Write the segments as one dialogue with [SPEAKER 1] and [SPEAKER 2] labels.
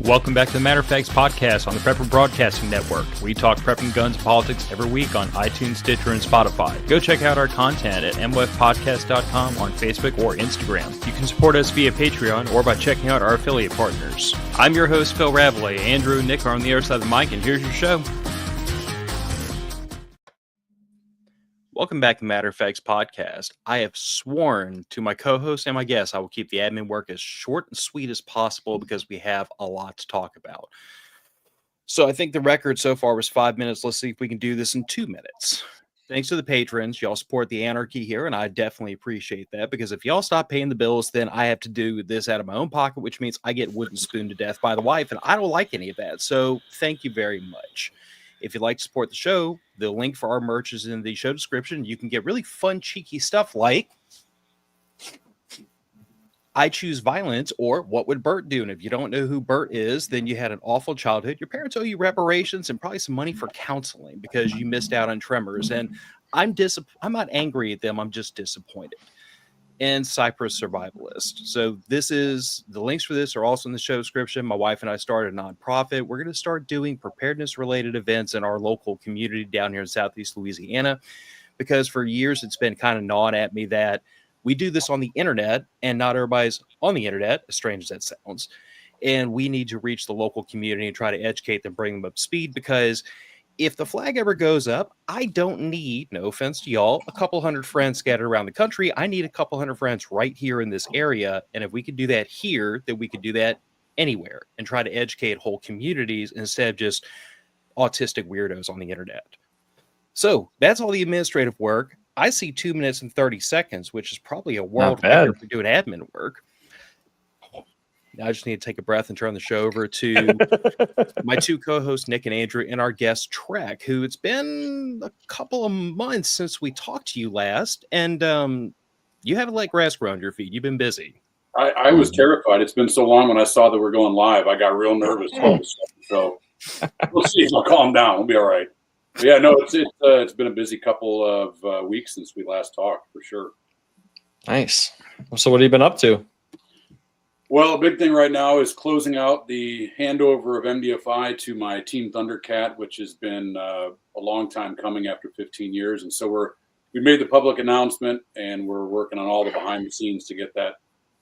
[SPEAKER 1] Welcome back to the Matter of Facts podcast on the Prepper Broadcasting Network. We talk prepping, guns, and politics every week on iTunes, Stitcher, and Spotify. Go check out our content at mwfpodcast.com on Facebook or Instagram. You can support us via Patreon or by checking out our affiliate partners. I'm your host, Phil Rabalais. Andrew and Nick are on the other side of the mic, and here's your show. Welcome back to the Matter of Facts podcast. I have sworn to my co-host and my guests I will keep the admin work as short and sweet as possible because we have a lot to talk about. So I think the record so far was 5 minutes. Let's see if we can do this in 2 minutes. Thanks to the patrons. Y'all support the anarchy here, and I definitely appreciate that because if y'all stop paying the bills, then I have to do this out of my own pocket, which means I get wooden spooned to death by the wife, and I don't like any of that. So thank you very much. If you'd like to support the show, the link for our merch is in the show description. You can get really fun, cheeky stuff like I Choose Violence or What Would Bert Do? And if you don't know who Bert is, then you had an awful childhood. Your parents owe you reparations and probably some money for counseling because you missed out on Tremors. And I'm not angry at them. I'm just disappointed. And Cypress Survivalist. So the links for this are also in the show description. My wife and I started a nonprofit. We're going to start doing preparedness related events in our local community down here in Southeast Louisiana, because for years it's been kind of gnawing at me that we do this on the internet and not everybody's on the internet, as strange as that sounds. And we need to reach the local community and try to educate them, bring them up to speed, because if the flag ever goes up, I don't need, no offense to y'all, a couple hundred friends scattered around the country. I need a couple hundred friends right here in this area. And if we could do that here, then we could do that anywhere and try to educate whole communities instead of just autistic weirdos on the internet. So that's all the administrative work. I see 2 minutes and 30 seconds, which is probably a world record for doing admin work. I just need to take a breath and turn the show over to my two co-hosts, Nick and Andrew, and our guest, Trek, who it's been a couple of months since we talked to you last, and you haven't let grass grow under your feet. You've been busy.
[SPEAKER 2] I was terrified. It's been so long when I saw that we're going live. I got real nervous. So we'll see if I'll calm down. We'll be all right. But yeah, no, it's been a busy couple of weeks since we last talked, for sure.
[SPEAKER 3] Nice. So what have you been up to?
[SPEAKER 2] Well, a big thing right now is closing out the handover of MDFI to my Team Thundercat, which has been a long time coming after 15 years. And so we made the public announcement, and we're working on all the behind the scenes to get that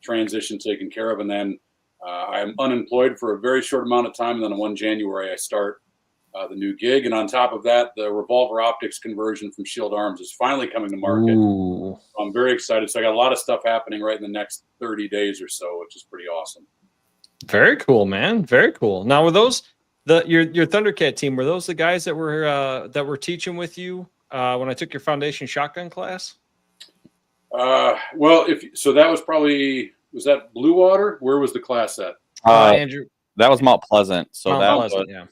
[SPEAKER 2] transition taken care of. And then I'm unemployed for a very short amount of time. And then on 1 January, I start the new gig. And on top of that, the revolver optics conversion from Shield Arms is finally coming to market.
[SPEAKER 3] Ooh.
[SPEAKER 2] I'm very excited. So I got a lot of stuff happening right in the next 30 days or so, which is pretty awesome.
[SPEAKER 3] Very cool, man. Very cool. Now, were those your Thundercat team? Were those the guys that were teaching with you when I took your foundation shotgun class?
[SPEAKER 2] Well, that was that Blue Water? Where was the class at?
[SPEAKER 3] Andrew,
[SPEAKER 4] that was Mount Pleasant. So
[SPEAKER 3] Mount Pleasant, yeah.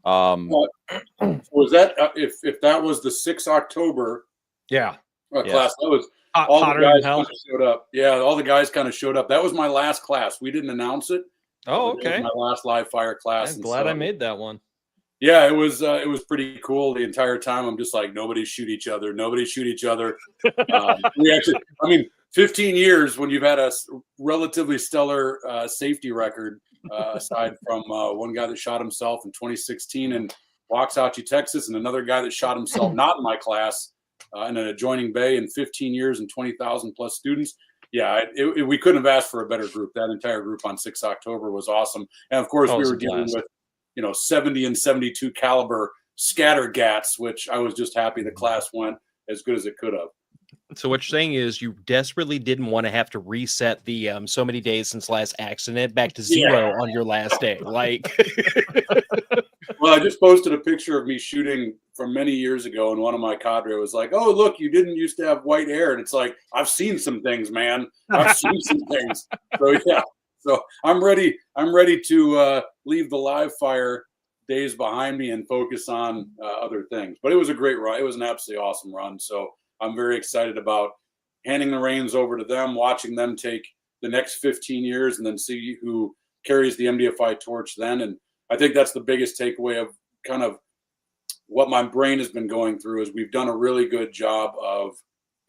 [SPEAKER 2] Was that if that was the 6 October?
[SPEAKER 3] Yeah.
[SPEAKER 2] Class. That was all the guys kind of showed up. Yeah, all the guys kind of showed up. That was my last class. We didn't announce it.
[SPEAKER 3] Oh, okay.
[SPEAKER 2] My last live fire class.
[SPEAKER 3] I'm glad I made that one.
[SPEAKER 2] Yeah, it was pretty cool the entire time. I'm just like, nobody shoot each other. Nobody shoot each other. We actually, 15 years when you've had a relatively stellar safety record, aside from one guy that shot himself in 2016 in Waxahachie, Texas, and another guy that shot himself not in my class in an adjoining bay in 15 years and 20,000 plus students. Yeah, we couldn't have asked for a better group. That entire group on 6 October was awesome. And of course, we were dealing with 70 and 72 caliber scatter gats, which I was just happy the class went as good as it could have.
[SPEAKER 1] So what you're saying is you desperately didn't want to have to reset the so many days since last accident back to zero on your last day. Like,
[SPEAKER 2] well, I just posted a picture of me shooting from many years ago, and one of my cadre was like, "Oh, look, you didn't used to have white hair." And it's like, I've seen some things, man. I've seen some things. So yeah, so I'm ready. I'm ready to leave the live fire days behind me and focus on other things. But it was a great run. It was an absolutely awesome run. So I'm very excited about handing the reins over to them, watching them take the next 15 years, and then see who carries the MDFI torch then. And I think that's the biggest takeaway of kind of what my brain has been going through is we've done a really good job of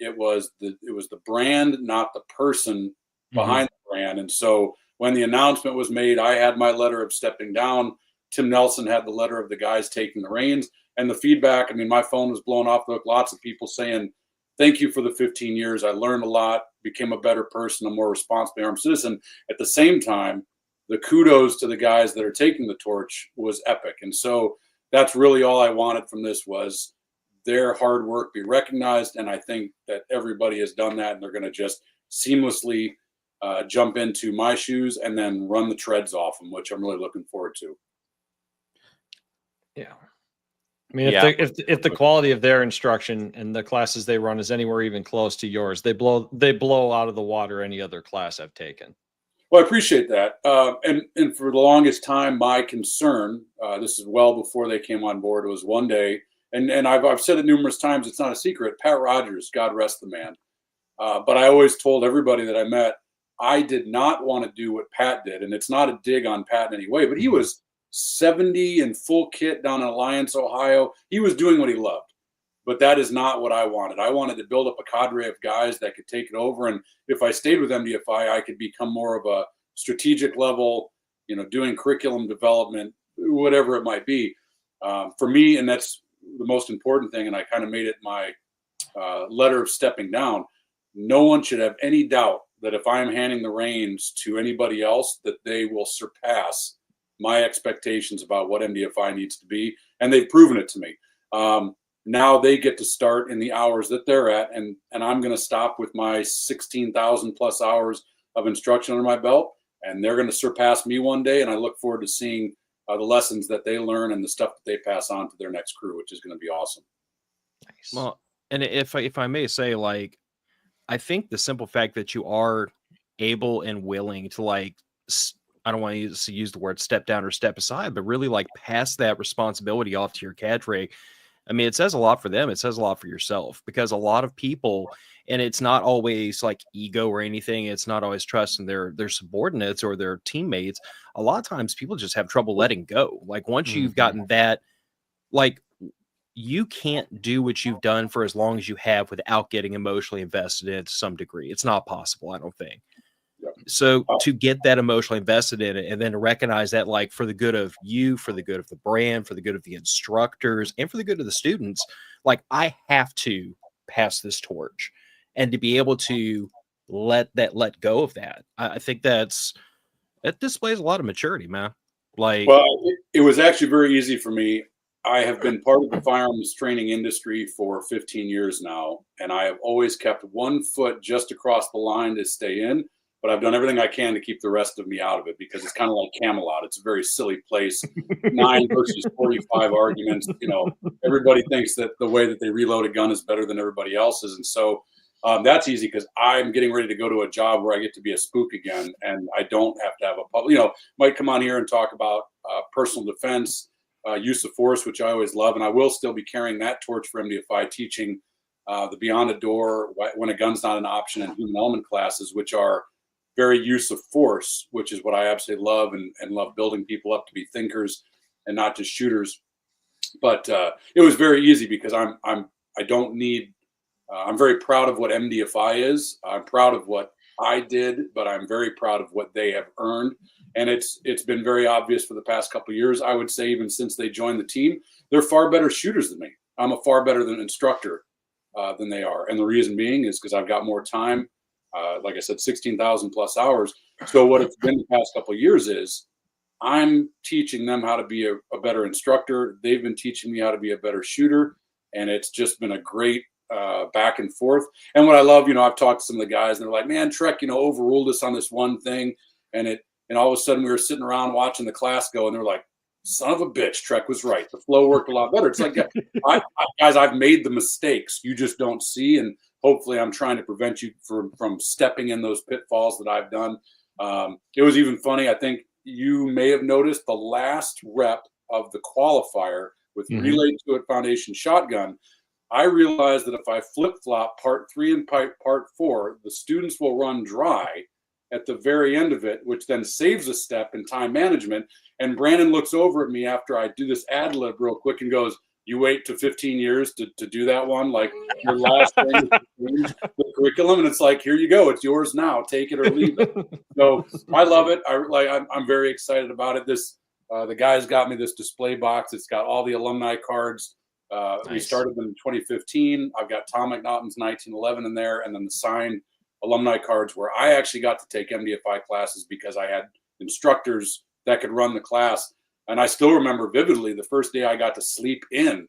[SPEAKER 2] it was the brand, not the person behind the brand. And so when the announcement was made, I had my letter of stepping down. Tim Nelson had the letter of the guys taking the reins, and the feedback. I mean, my phone was blowing off the hook. Lots of people saying, thank you for the 15 years. I learned a lot, became a better person, a more responsible armed citizen. At the same time, the kudos to the guys that are taking the torch was epic. And so that's really all I wanted from this was their hard work be recognized. And I think that everybody has done that, and they're going to just seamlessly jump into my shoes and then run the treads off them, which I'm really looking forward to.
[SPEAKER 3] Yeah. I mean, if the quality of their instruction and the classes they run is anywhere even close to yours, they blow out of the water any other class I've taken.
[SPEAKER 2] Well, I appreciate that. And for the longest time, my concern, this is well before they came on board, was one day, and I've said it numerous times, it's not a secret, Pat Rogers, God rest the man. But I always told everybody that I met, I did not want to do what Pat did. And it's not a dig on Pat in any way, but he was 70 in full kit down in Alliance, Ohio. He was doing what he loved. But that is not what I wanted. I wanted to build up a cadre of guys that could take it over. And if I stayed with MDFI, I could become more of a strategic level, doing curriculum development, whatever it might be. For me, and that's the most important thing, and I kind of made it my letter of stepping down, no one should have any doubt that if I'm handing the reins to anybody else, that they will surpass my expectations about what MDFI needs to be. And they've proven it to me. Now they get to start in the hours that they're at, and I'm going to stop with my 16,000 plus hours of instruction under my belt, and they're going to surpass me one day. And I look forward to seeing the lessons that they learn and the stuff that they pass on to their next crew, which is going to be awesome.
[SPEAKER 1] Nice. Well, and if I may say, like, I think the simple fact that you are able and willing to, like, I don't want to use the word step down or step aside, but really like pass that responsibility off to your cadre. I mean, it says a lot for them. It says a lot for yourself, because a lot of people, and it's not always like ego or anything. It's not always trust in their subordinates or their teammates. A lot of times people just have trouble letting go. Like once you've gotten that, like, you can't do what you've done for as long as you have without getting emotionally invested in it to some degree. It's not possible, I don't think. So to get that emotionally invested in it, and then to recognize that, like, for the good of you, for the good of the brand, for the good of the instructors, and for the good of the students, like, I have to pass this torch, and to be able to let go of that. I think that displays a lot of maturity, man. Like,
[SPEAKER 2] well, it was actually very easy for me. I have been part of the firearms training industry for 15 years now, and I have always kept one foot just across the line to stay in. But I've done everything I can to keep the rest of me out of it, because it's kind of like Camelot. It's a very silly place. 9 versus 45 arguments. Everybody thinks that the way that they reload a gun is better than everybody else's. And so that's easy, because I'm getting ready to go to a job where I get to be a spook again. And I don't have to have a public, might come on here and talk about personal defense, use of force, which I always love. And I will still be carrying that torch for MDFI, teaching the Beyond a Door, when a gun's not an option, and human element classes, which are very use of force, which is what I absolutely love, and love building people up to be thinkers and not just shooters. But it was very easy, because I'm very proud of what MDFI is. I'm proud of what I did, but I'm very proud of what they have earned. And it's been very obvious for the past couple of years. I would say even since they joined the team, they're far better shooters than me. I'm a far better instructor than they are. And the reason being is because I've got more time. Like I said, 16,000 plus hours. So what it's been the past couple of years is I'm teaching them how to be a better instructor. They've been teaching me how to be a better shooter. And it's just been a great back and forth. And what I love, I've talked to some of the guys, and they're like, man, Trek, overruled us on this one thing. And all of a sudden we were sitting around watching the class go, and they're like, son of a bitch, Trek was right. The flow worked a lot better. It's like, guys, I've made the mistakes you just don't see. And hopefully I'm trying to prevent you from stepping in those pitfalls that I've done. It was even funny. I think you may have noticed the last rep of the qualifier with Relay to It Foundation shotgun. I realized that if I flip-flop part 3 and part 4, the students will run dry at the very end of it, which then saves a step in time management. And Brandon looks over at me after I do this ad lib real quick and goes, You wait to 15 years to do that one. Like your last thing is to change the curriculum, and it's like, here you go, it's yours now. Take it or leave it. So I love it. I'm very excited about it. The guys got me this display box. It's got all the alumni cards.
[SPEAKER 3] Nice.
[SPEAKER 2] We started them in 2015. I've got Tom McNaughton's 1911 in there, and then the signed alumni cards where I actually got to take MDFI classes because I had instructors that could run the class. And I still remember vividly the first day I got to sleep in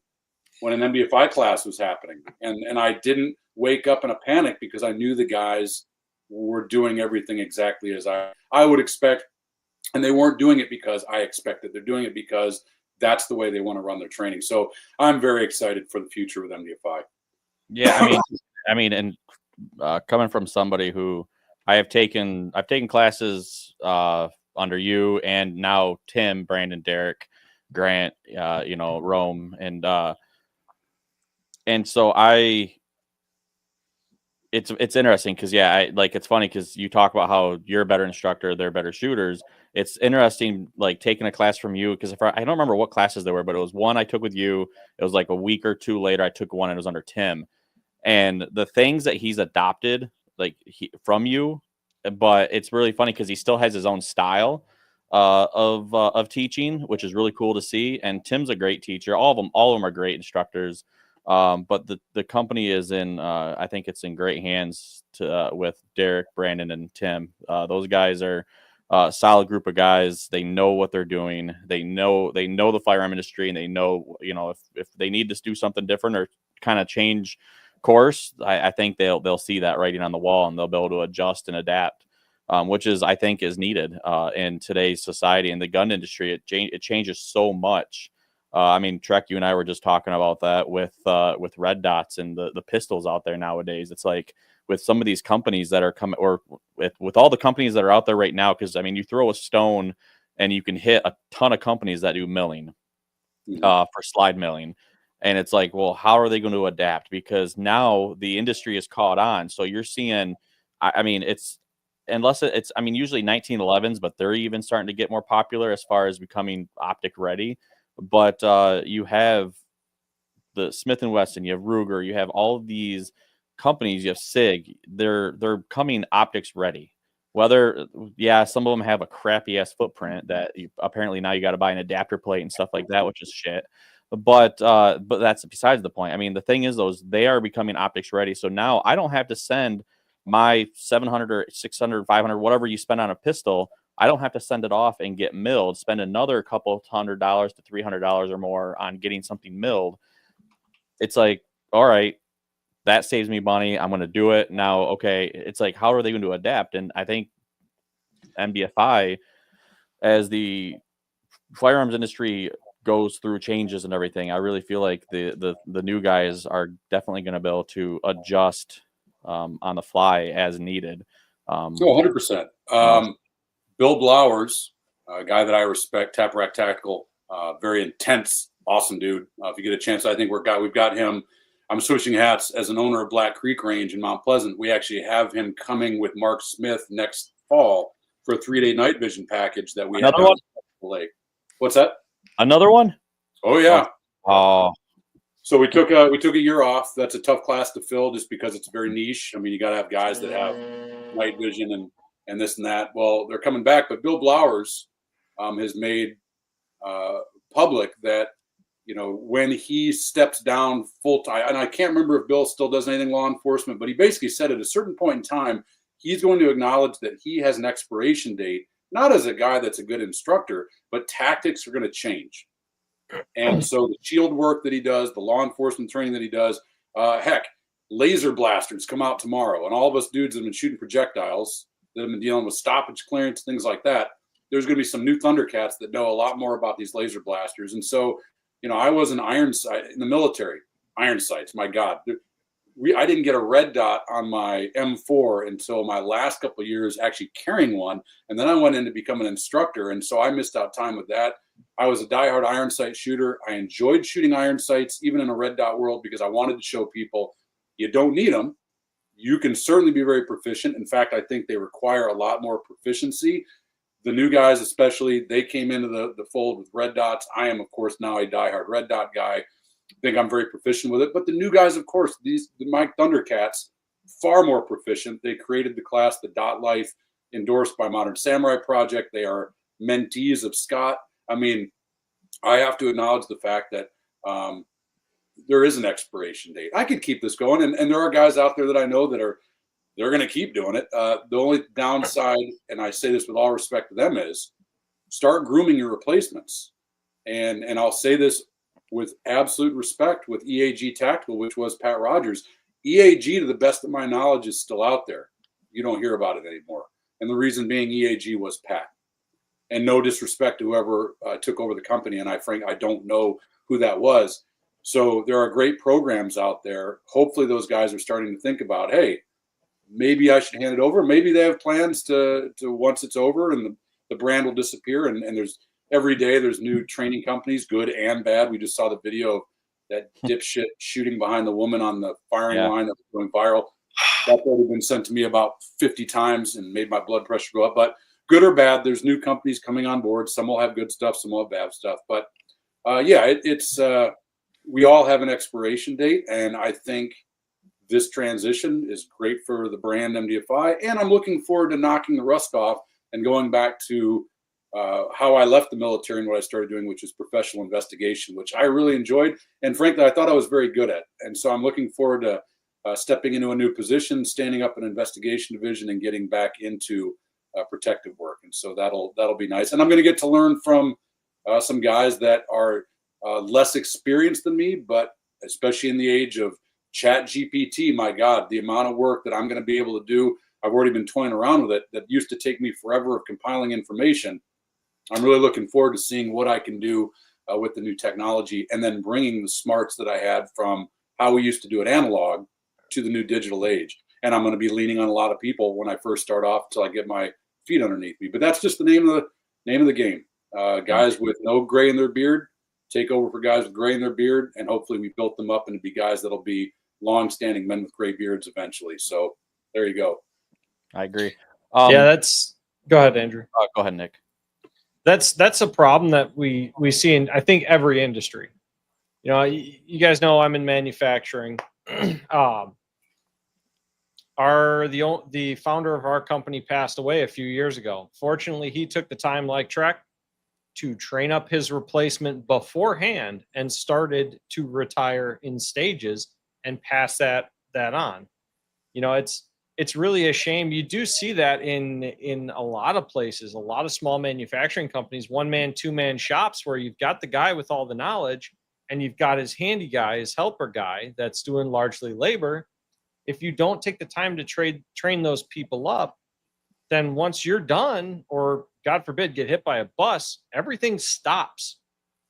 [SPEAKER 2] when an MDFI class was happening. And I didn't wake up in a panic because I knew the guys were doing everything exactly as I would expect. And they weren't doing it because I expected. They're doing it because that's the way they want to run their training. So I'm very excited for the future with MDFI.
[SPEAKER 4] Yeah, and coming from somebody who I've taken classes under you and now Tim, Brandon, Derek, Grant, Rome, and so it's interesting because it's funny because you talk about how you're a better instructor, they're better shooters. It's interesting like taking a class from you because I don't remember what classes they were, but it was one I took with you. It was like a week or two later I took one and it was under Tim, and the things that he's adopted from you, but it's really funny because he still has his own style of teaching, which is really cool to see. And Tim's a great teacher. All of them are great instructors. But the company is I think it's in great hands with Derek, Brandon, and Tim. Those guys are a solid group of guys. They know what they're doing. They know the firearm industry, and they know, if they need to do something different or kind of change course, I think they'll see that writing on the wall, and they'll be able to adjust and adapt, which I think is needed in today's society. And the gun industry, it changes so much. Trek, you and I were just talking about that with red dots and the pistols out there nowadays. It's like with some of these companies that are coming, or with all the companies that are out there right now, because you throw a stone and you can hit a ton of companies that do milling for slide milling. And it's like, well, how are they going to adapt? Because now the industry is caught on. So you're seeing, it's usually 1911s, but they're even starting to get more popular as far as becoming optic ready. But you have the Smith & Wesson, you have Ruger, you have all of these companies, you have SIG. They're coming optics ready. Whether, some of them have a crappy ass footprint that apparently now you got to buy an adapter plate and stuff like that, which is shit. But that's besides the point. The thing is, they are becoming optics ready. So now I don't have to send my 700 or 600, 500, whatever you spend on a pistol. I don't have to send it off and get milled, spend another couple $100 to $300 or more on getting something milled. It's like, all right, that saves me money. I'm going to do it now. Okay. It's like, how are they going to adapt? And I think MDFI, as the firearms industry goes through changes and everything, I really feel like the new guys are definitely going to be able to adjust on the fly as needed.
[SPEAKER 2] 100%. Bill Blowers, a guy that I respect, Tap Rack Tactical, very intense, awesome dude. If you get a chance, I think we've got him. I'm switching hats as an owner of Black Creek Range in Mount Pleasant. We actually have him coming with Mark Smith next fall for a 3-day night vision package that we have.
[SPEAKER 4] Another one?
[SPEAKER 2] What's that?
[SPEAKER 4] Another one?
[SPEAKER 2] Oh yeah.
[SPEAKER 4] Oh.
[SPEAKER 2] So we took a year off. That's a tough class to fill just because it's very niche. You got to have guys that have night vision and this and that. Well, they're coming back, but Bill Blowers has made public that, when he steps down full time, and I can't remember if Bill still does anything law enforcement, but he basically said at a certain point in time, he's going to acknowledge that he has an expiration date, not as a guy that's a good instructor, but tactics are going to change. And so the shield work that he does, the law enforcement training that he does, laser blasters come out tomorrow. And all of us dudes that have been shooting projectiles, that have been dealing with stoppage clearance, things like that, there's going to be some new Thundercats that know a lot more about these laser blasters. And so, I was an iron sight in the military, iron sights. My God, I didn't get a red dot on my M4 until my last couple of years actually carrying one. And then I went in to become an instructor. And so I missed out time with that. I was a diehard iron sight shooter. I enjoyed shooting iron sights, even in a red dot world, because I wanted to show people you don't need them. You can certainly be very proficient. In fact, I think they require a lot more proficiency. The new guys, especially, they came into the fold with red dots. I am, of course, now a diehard red dot guy. think I'm very proficient with it. But the new guys, of course, my Thundercats, far more proficient. They created the class, the Dot Life, endorsed by Modern Samurai Project. They are mentees of Scott. I mean, I have to acknowledge the fact that there is an expiration date. I could keep this going, and there are guys out there that I know that they're going to keep doing it. The only downside, and I say this with all respect to them, is start grooming your replacements. And I'll say this with absolute respect with EAG Tactical, which was Pat Rogers. EAG, to the best of my knowledge, is still out there. You don't hear about it anymore. And the reason being EAG was Pat. And no disrespect to whoever took over the company. And I don't know who that was. So there are great programs out there. Hopefully those guys are starting to think about, hey, maybe I should hand it over. Maybe they have plans to once it's over and the brand will disappear. And there's every day there's new training companies, good and bad. We just saw the video of that dipshit shooting behind the woman on the firing line that was going viral. That's already been sent to me about 50 times and made my blood pressure go up. But good or bad, there's new companies coming on board. Some will have good stuff, some will have bad stuff. But it's we all have an expiration date, and I think this transition is great for the brand MDFI. And I'm looking forward to knocking the rust off and going back to how I left the military and what I started doing, which is professional investigation, which I really enjoyed. And frankly, I thought I was very good at. And so I'm looking forward to stepping into a new position, standing up an investigation division, and getting back into protective work. And so that'll be nice. And I'm going to get to learn from some guys that are less experienced than me, but especially in the age of Chat GPT, my God, the amount of work that I'm going to be able to do, I've already been toying around with it. That used to take me forever of compiling information. I'm really looking forward to seeing what I can do with the new technology, and then bringing the smarts that I had from how we used to do it analog to the new digital age. And I'm going to be leaning on a lot of people when I first start off until I get my feet underneath me. But that's just the name of the game. Guys with no gray in their beard take over for guys with gray in their beard, and hopefully we built them up and be guys that'll be long-standing men with gray beards eventually. So there you go.
[SPEAKER 4] I agree.
[SPEAKER 3] Go ahead, Andrew.
[SPEAKER 4] Go ahead, Nick.
[SPEAKER 3] That's a problem that we see in, I think, every industry. You know, you guys know I'm in manufacturing. The founder of our company passed away a few years ago. Fortunately, he took the time, like Trek, to train up his replacement beforehand and started to retire in stages and pass that on. You know, it's really a shame. You do see that in a lot of places, a lot of small manufacturing companies, 1-man, 2-man shops, where you've got the guy with all the knowledge and you've got his handy guy, his helper guy that's doing largely labor. If you don't take the time to train those people up, then once you're done, or God forbid, get hit by a bus, everything stops.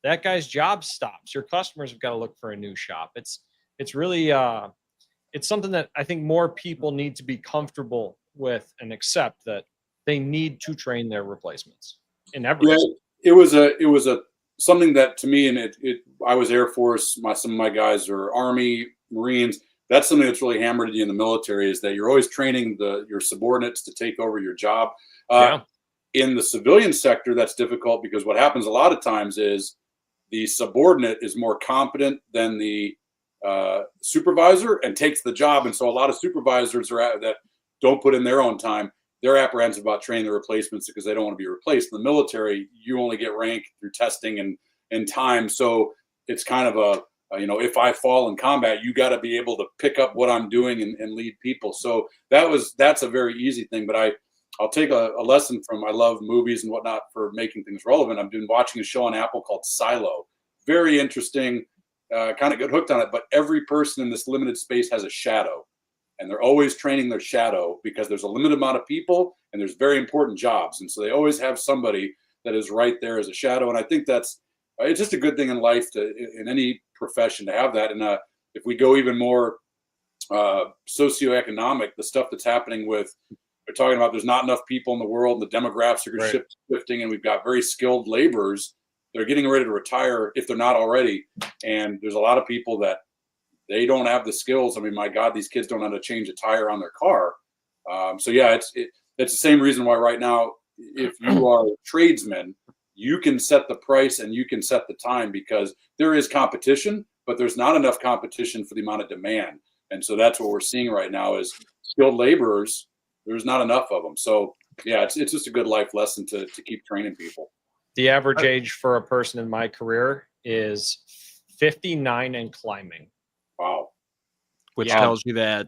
[SPEAKER 3] That guy's job stops. Your customers have got to look for a new shop. It's really it's something that I think more people need to be comfortable with and accept, that they need to train their replacements in everything.
[SPEAKER 2] Yeah, it was something that, to me, and I was Air Force. Some of my guys are Army, Marines. That's something that's really hammered you in the military, is that you're always training your subordinates to take over your job. In the civilian sector, that's difficult, because what happens a lot of times is the subordinate is more competent than the supervisor and takes the job. And so a lot of supervisors that don't put in their own time, they're apprehensive about training the replacements because they don't want to be replaced. In the military, you only get rank through testing and time. So it's kind of if I fall in combat, you got to be able to pick up what I'm doing and lead people. So that's a very easy thing. But I'll take a lesson from, I love movies and whatnot for making things relevant. I've been watching a show on Apple called Silo. Very interesting, kind of got hooked on it. But every person in this limited space has a shadow, and they're always training their shadow, because there's a limited amount of people and there's very important jobs. And so they always have somebody that is right there as a shadow. And I think it's just a good thing in life, in any profession, to have that. And if we go even more socioeconomic, the stuff that's happening with, they're talking about, there's not enough people in the world, and the demographics are shifting, and we've got very skilled laborers that are getting ready to retire if they're not already. And there's a lot of people that they don't have the skills. I mean, my God, these kids don't know how to change a tire on their car. So yeah, it's the same reason why right now, if you are a tradesman, you can set the price and you can set the time, because there is competition, but there's not enough competition for the amount of demand. And so that's what we're seeing right now is skilled laborers. There's not enough of them. So yeah, it's just a good life lesson to keep training people.
[SPEAKER 3] The average age for a person in my career is 59 and climbing.
[SPEAKER 2] Wow.
[SPEAKER 1] Which tells you that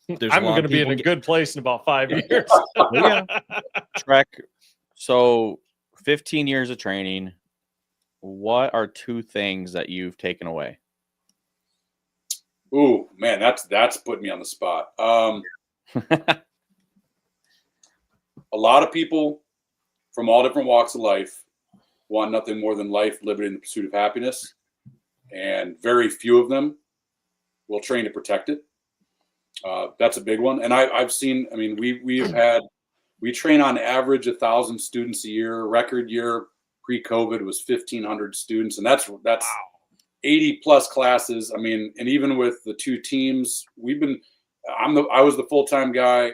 [SPEAKER 3] I'm going to be in a good place in about 5 years.
[SPEAKER 1] Yeah.
[SPEAKER 4] Trek. So 15 years of training. What are 2 things that you've taken away?
[SPEAKER 2] Ooh, man, that's putting me on the spot. A lot of people from all different walks of life want nothing more than life, liberty, and the pursuit of happiness. And very few of them will train to protect it. That's a big one. And I've seen, I mean, we train on average 1,000 students a year. Record year pre-COVID was 1,500 students. And that's 80 plus classes. I mean, and even with the 2 teams, I was the full-time guy.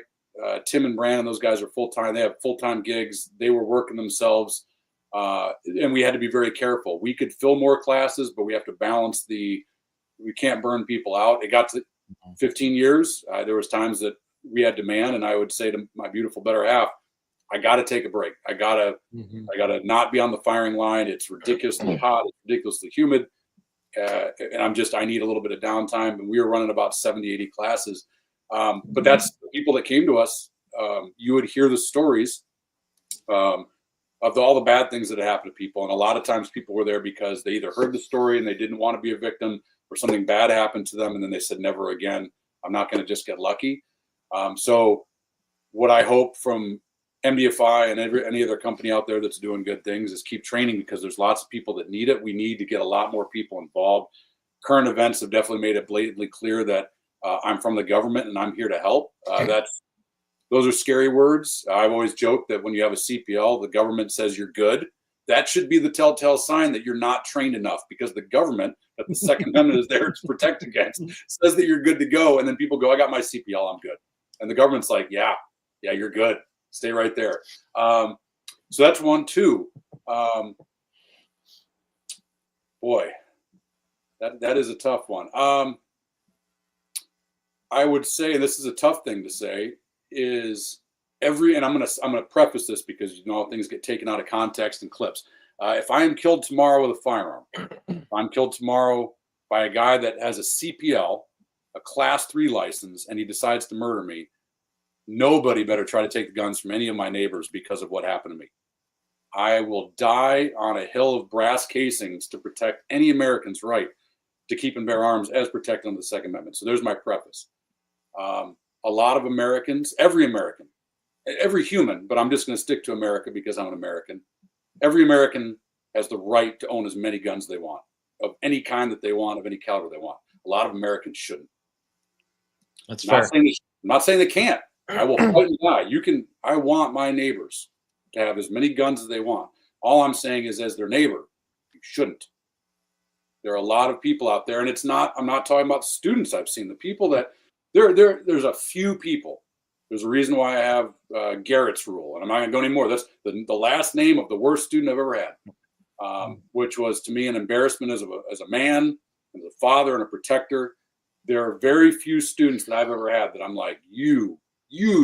[SPEAKER 2] Tim and Brandon, those guys are full-time. They have full-time gigs. They were working themselves. And we had to be very careful. We could fill more classes, but we have to balance we can't burn people out. It got to 15 years. There was times that we had demand, and I would say to my beautiful better half, I got to take a break. I gotta not be on the firing line. It's ridiculously hot. It's ridiculously humid. And I need a little bit of downtime. And we were running about 70, 80 classes. But that's the people that came to us. You would hear the stories of all the bad things that had happened to people. And a lot of times people were there because they either heard the story and they didn't want to be a victim, or something bad happened to them. And then they said, never again. I'm not going to just get lucky. So what I hope from MDFI and any other company out there that's doing good things is keep training, because there's lots of people that need it. We need to get a lot more people involved. Current events have definitely made it blatantly clear that I'm from the government and I'm here to help. Those are scary words. I've always joked that when you have a CPL, the government says you're good. That should be the telltale sign that you're not trained enough, because the government that the Second Amendment is there to protect against says that you're good to go. And then people go, I got my CPL, I'm good. And the government's like, yeah, you're good. Stay right there. So that's 1, 2. Boy, that is a tough one. I would say, and this is a tough thing to say, is and I'm gonna preface this because things get taken out of context and clips. If I am killed tomorrow with a firearm, if I'm killed tomorrow by a guy that has a CPL, a Class 3 license, and he decides to murder me, nobody better try to take the guns from any of my neighbors because of what happened to me. I will die on a hill of brass casings to protect any American's right to keep and bear arms as protected under the Second Amendment. So there's my preface. A lot of Americans, every human, but I'm just going to stick to America because I'm an American. Every American has the right to own as many guns they want, of any kind that they want, of any caliber they want. A lot of Americans shouldn't.
[SPEAKER 3] That's fair.
[SPEAKER 2] I'm not saying they can't. I will fight and die. I want my neighbors to have as many guns as they want. All I'm saying is, as their neighbor, you shouldn't. There are a lot of people out there, and I'm not talking about students. I've seen the people that there's a few people. There's a reason why I have Garrett's rule, and I'm not going to go anymore. That's the last name of the worst student I've ever had, which was to me an embarrassment as a man, as a father, and a protector. There are very few students that I've ever had that I'm like, you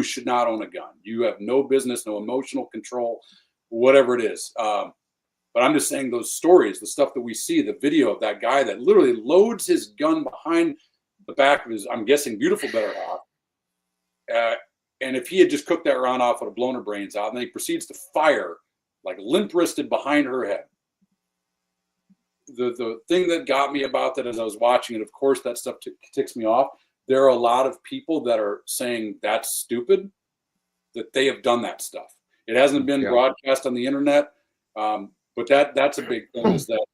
[SPEAKER 2] should not own a gun. You have no business, no emotional control, whatever it is. But I'm just saying, those stories, the stuff that we see, the video of that guy that literally loads his gun behind the back of his, I'm guessing, beautiful better half. And if he had just cooked that round off, would have blown her brains out. And then he proceeds to fire like limp-wristed behind her head. The thing that got me about that as I was watching it, of course, that stuff ticks me off. There are a lot of people that are saying that's stupid, that they have done that stuff. It hasn't been broadcast on the internet, but that's a big thing, is that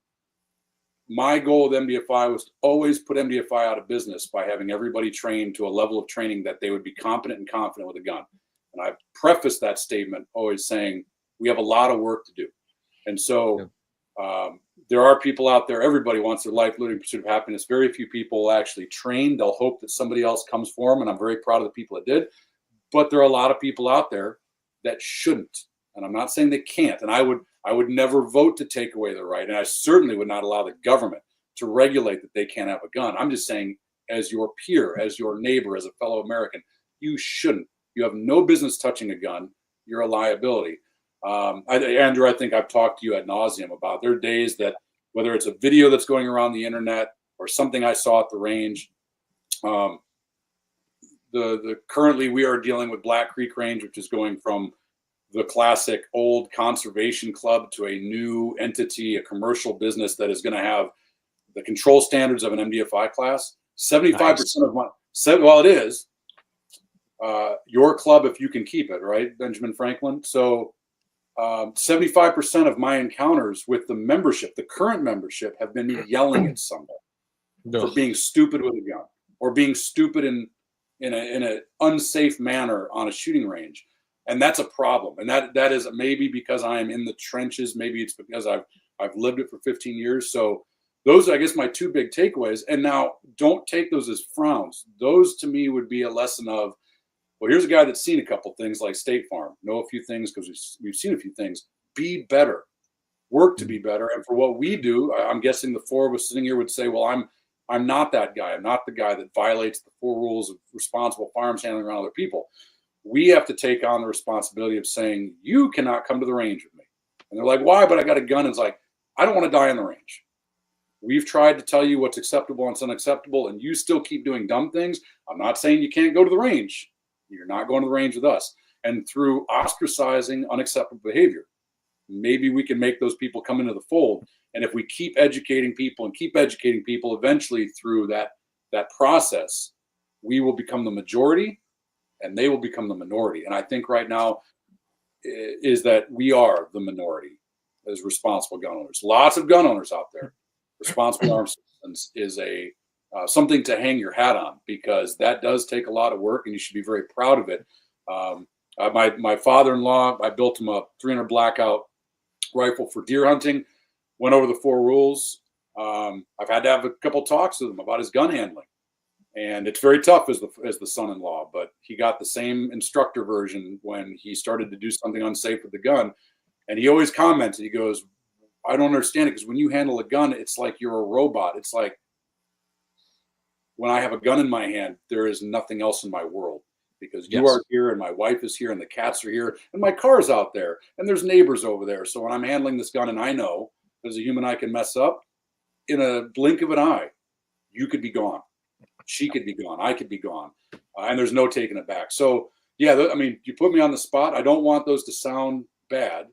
[SPEAKER 2] my goal with MDFI was to always put MDFI out of business by having everybody trained to a level of training that they would be competent and confident with a gun. And I prefaced that statement always saying, we have a lot of work to do. And so there are people out there, everybody wants their life, living, pursuit of happiness. Very few people will actually train. They'll hope that somebody else comes for them. And I'm very proud of the people that did. But there are a lot of people out there that shouldn't. And I'm not saying they can't. And I would never vote to take away their right. And I certainly would not allow the government to regulate that they can't have a gun. I'm just saying, as your peer, as your neighbor, as a fellow American, you shouldn't. You have no business touching a gun. You're a liability. Andrew, I think I've talked to you ad nauseum about there are days that, whether it's a video that's going around the internet or something I saw at the range, currently we are dealing with Black Creek Range, which is going from the classic old conservation club to a new entity, a commercial business that is going to have the control standards of an MDFI class. 75% of my, well, it is your club if you can keep it, right, Benjamin Franklin? So 75% of my encounters with the membership, the current membership, have been me yelling at somebody for being stupid with a gun or being stupid in an unsafe manner on a shooting range. And that's a problem. And that is maybe because I am in the trenches. Maybe it's because I've lived it for 15 years. So those are, I guess, my two big takeaways. And now, don't take those as frowns. Those to me would be a lesson of, well, here's a guy that's seen a couple things like State Farm, know a few things because we've seen a few things. Be better, work to be better. And for what we do, I'm guessing the four of us sitting here would say, well, I'm not that guy. I'm not the guy that violates the 4 rules of responsible firearms handling around other people. We have to take on the responsibility of saying, you cannot come to the range with me. And they're like, why? But I got a gun. And it's like, I don't want to die on the range. We've tried to tell you what's acceptable and what's unacceptable, and you still keep doing dumb things. I'm not saying you can't go to the range. You're not going to the range with us. And through ostracizing unacceptable behavior, maybe we can make those people come into the fold. And if we keep educating people, eventually through that process, we will become the majority and they will become the minority. And I think right now is that we are the minority as responsible gun owners. Lots of gun owners out there. Responsible arms citizens is a something to hang your hat on, because that does take a lot of work and you should be very proud of it. My father-in-law, I built him a 300 blackout rifle for deer hunting, went over the 4 rules. I've had to have a couple talks with him about his gun handling, and it's very tough as the son-in-law, but he got the same instructor version when he started to do something unsafe with the gun. And he always commented, he goes, I don't understand it, because when you handle a gun, it's like you're a robot. It's like, when I have a gun in my hand, there is nothing else in my world, because you are here and my wife is here and the cats are here and my car's out there and there's neighbors over there. So when I'm handling this gun and I know as a human I can mess up, in a blink of an eye, you could be gone. She could be gone. I could be gone. And there's no taking it back. So yeah, I mean, you put me on the spot. I don't want those to sound bad,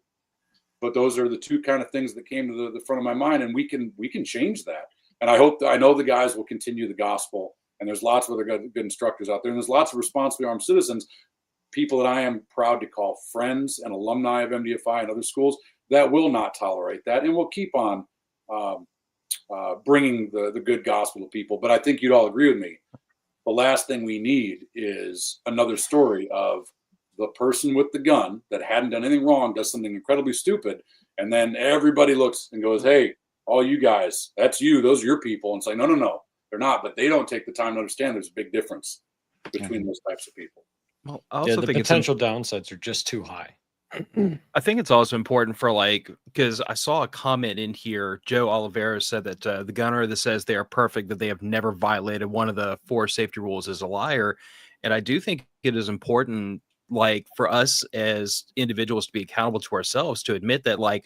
[SPEAKER 2] but those are the two kind of things that came to the front of my mind, and we can change that. And I know the guys will continue the gospel, and there's lots of other good instructors out there, and there's lots of responsibly armed citizens, people that I am proud to call friends and alumni of MDFI and other schools, that will not tolerate that, and will keep on bringing the good gospel to people. But I think you'd all agree with me. The last thing we need is another story of the person with the gun that hadn't done anything wrong does something incredibly stupid, and then everybody looks and goes, hey, all you guys, that's you, those are your people. And it's like, no, they're not. But they don't take the time to understand there's a big difference between those types of people.
[SPEAKER 1] Well, I also
[SPEAKER 3] the
[SPEAKER 1] think
[SPEAKER 3] potential downsides are just too high.
[SPEAKER 1] I think it's also important for, like, because I saw a comment in here. Joe Oliveira said that the gunner that says they are perfect, that they have never violated one of the 4 safety rules, is a liar. And I do think it is important, like, for us as individuals to be accountable to ourselves, to admit that, like,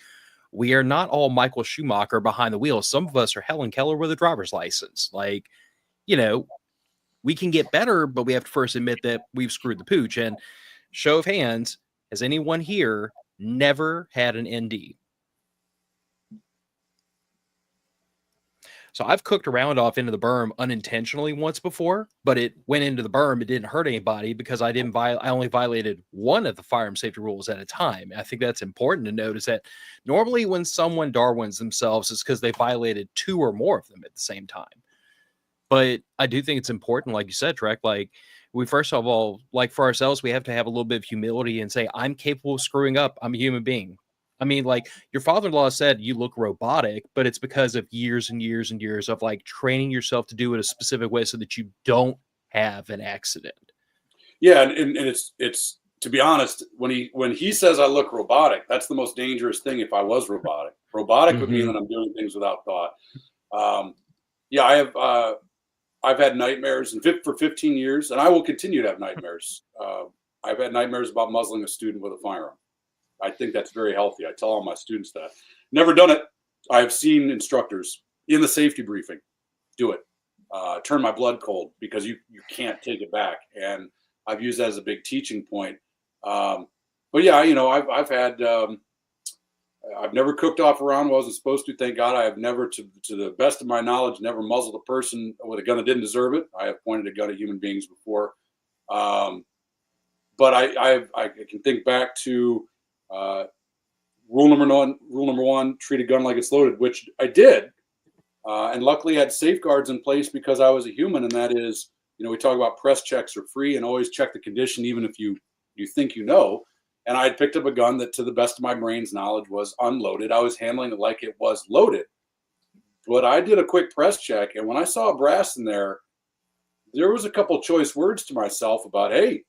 [SPEAKER 1] we are not all Michael Schumacher behind the wheel. Some of us are Helen Keller with a driver's license. Like, we can get better, but we have to first admit that we've screwed the pooch. And show of hands, has anyone here never had an ND? So I've cooked a round off into the berm unintentionally once before, but it went into the berm. It didn't hurt anybody because I only violated one of the firearm safety rules at a time. I think that's important to notice, that normally when someone Darwins themselves, it's because they violated 2 or more of them at the same time. But I do think it's important, like you said, Trek, like, we first of all, like, for ourselves, we have to have a little bit of humility and say, I'm capable of screwing up. I'm a human being. I mean, like, your father-in-law said you look robotic, but it's because of years and years and years of, like, training yourself to do it a specific way so that you don't have an accident.
[SPEAKER 2] Yeah, and it's to be honest, when he says I look robotic, that's the most dangerous thing. If I was robotic would mean that I'm doing things without thought. Yeah, I've had nightmares for 15 years, and I will continue to have nightmares. I've had nightmares about muzzling a student with a firearm. I think that's very healthy. I tell all my students that. Never done it. I've seen instructors in the safety briefing do it. Turn my blood cold because you can't take it back. And I've used that as a big teaching point. But yeah, I've had I've never cooked off a round. Wasn't supposed to. Thank God. I have never, to the best of my knowledge, never muzzled a person with a gun that didn't deserve it. I have pointed a gun at human beings before. But I can think back to rule number one: treat a gun like it's loaded, which I did, and luckily I had safeguards in place because I was a human, and that is, we talk about press checks are free and always check the condition, even if you think And I had picked up a gun that, to the best of my brain's knowledge, was unloaded. I was handling it like it was loaded, but I did a quick press check, and when I saw a brass in there was a couple choice words to myself about, hey,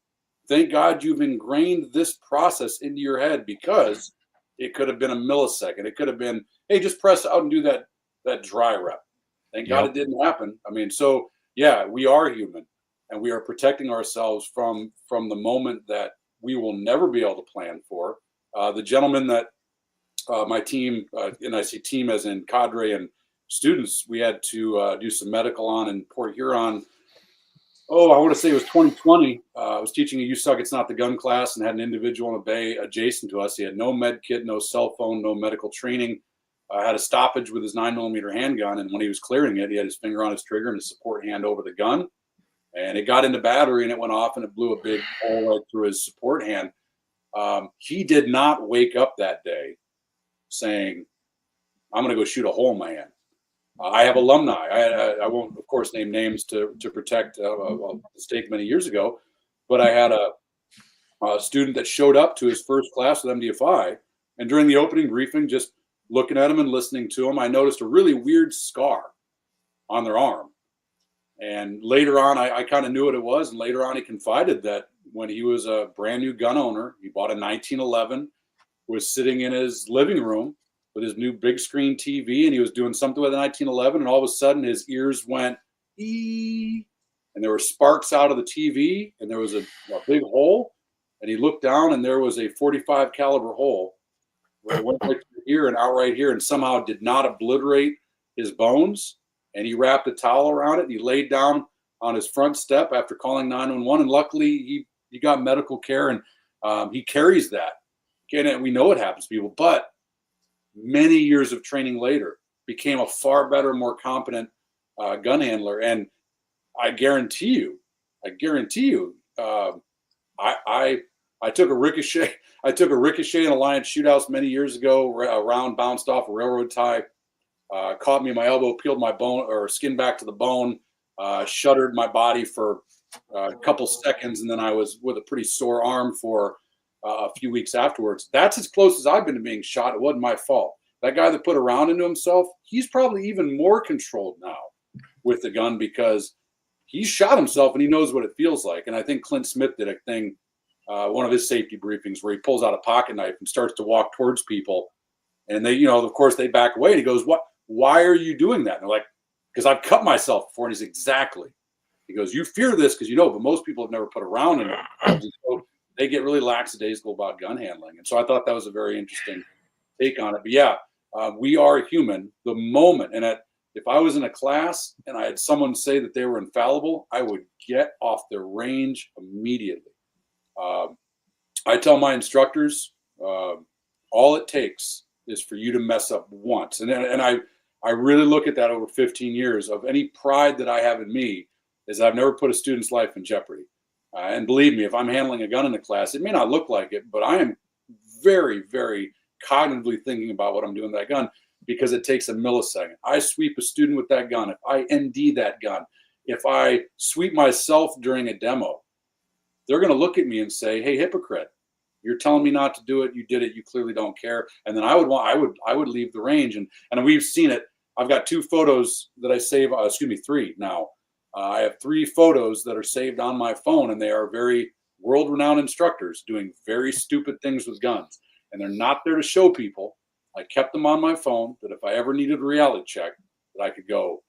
[SPEAKER 2] thank God you've ingrained this process into your head, because it could have been a millisecond. It could have been, hey, just press out and do that dry rep. Thank God it didn't happen. I mean, so yeah, we are human, and we are protecting ourselves from the moment that we will never be able to plan for. The gentleman that my team, and I see team as in cadre and students, we had to do some medical on in Port Huron. Oh, I want to say it was 2020. I was teaching a You Suck It's Not the Gun class and had an individual in a bay adjacent to us. He had no med kit, no cell phone, no medical training. Had a stoppage with his 9mm handgun, and when he was clearing it, he had his finger on his trigger and his support hand over the gun. And it got into battery, and it went off, and it blew a big hole right through his support hand. He did not wake up that day saying, I'm going to go shoot a hole in my hand. I have alumni. I won't, of course, name names to protect a mistake many years ago, but I had a student that showed up to his first class with MDFI, and during the opening briefing, just looking at him and listening to him, I noticed a really weird scar on their arm. And later on, I kind of knew what it was. And later on, he confided that when he was a brand new gun owner, he bought a 1911, was sitting in his living room with his new big screen TV, and he was doing something with a 1911, and all of a sudden his ears went ee, and there were sparks out of the TV, and there was a big hole, and he looked down, and there was a 45 caliber hole where it went right to the ear and out right here, and somehow did not obliterate his bones. And he wrapped a towel around it, and he laid down on his front step after calling 911, and luckily he got medical care, and he carries that. And we know it happens to people, but many years of training later, became a far better, more competent gun handler. And I guarantee you, I took a ricochet. I took a ricochet in Alliance shootouts many years ago. A round bounced off a railroad tie, caught me in my elbow, peeled my bone or skin back to the bone, shuddered my body for a couple seconds, and then I was with a pretty sore arm for a few weeks afterwards. That's as close as I've been to being shot. It wasn't my fault. That guy that put a round into himself, he's probably even more controlled now with the gun because he's shot himself and he knows what it feels like. And I think Clint Smith did a thing, one of his safety briefings, where he pulls out a pocket knife and starts to walk towards people. And they, of course, they back away. And he goes, "What? Why are you doing that?" And they're like, "Because I've cut myself before." And he's, "Exactly." He goes, "You fear this because but most people have never put a round in it." So they get really lackadaisical about gun handling. And so I thought that was a very interesting take on it. But yeah, we are human. The moment, and if I was in a class and I had someone say that they were infallible, I would get off their range immediately. I tell my instructors, all it takes is for you to mess up once. And I really look at that over 15 years of any pride that I have in me is I've never put a student's life in jeopardy. And believe me, if I'm handling a gun in a class, it may not look like it, but I am very, very cognitively thinking about what I'm doing with that gun because it takes a millisecond. I sweep a student with that gun. If I ND that gun, if I sweep myself during a demo, they're going to look at me and say, "Hey, hypocrite, you're telling me not to do it. You did it. You clearly don't care." And then I would leave the range. And we've seen it. I've got 2 photos that I save. 3 now. I have 3 photos that are saved on my phone, and they are very world-renowned instructors doing very stupid things with guns. And they're not there to show people. I kept them on my phone that if I ever needed a reality check, that I could go,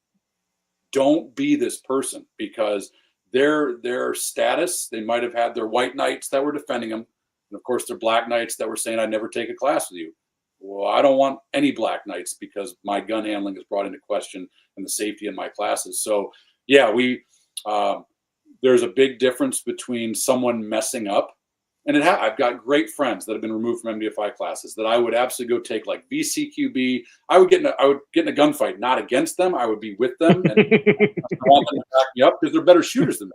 [SPEAKER 2] don't be this person, because their status, they might have had their white knights that were defending them, and of course their black knights that were saying, I'd never take a class with you. Well, I don't want any black knights, because my gun handling is brought into question and the safety in my classes. So yeah, there's a big difference between someone messing up, and I've got great friends that have been removed from MDFI classes that I would absolutely go take, like VCQB. I would get in a gunfight, not against them. I would be with them, and I want them to back me up, because they're better shooters than me.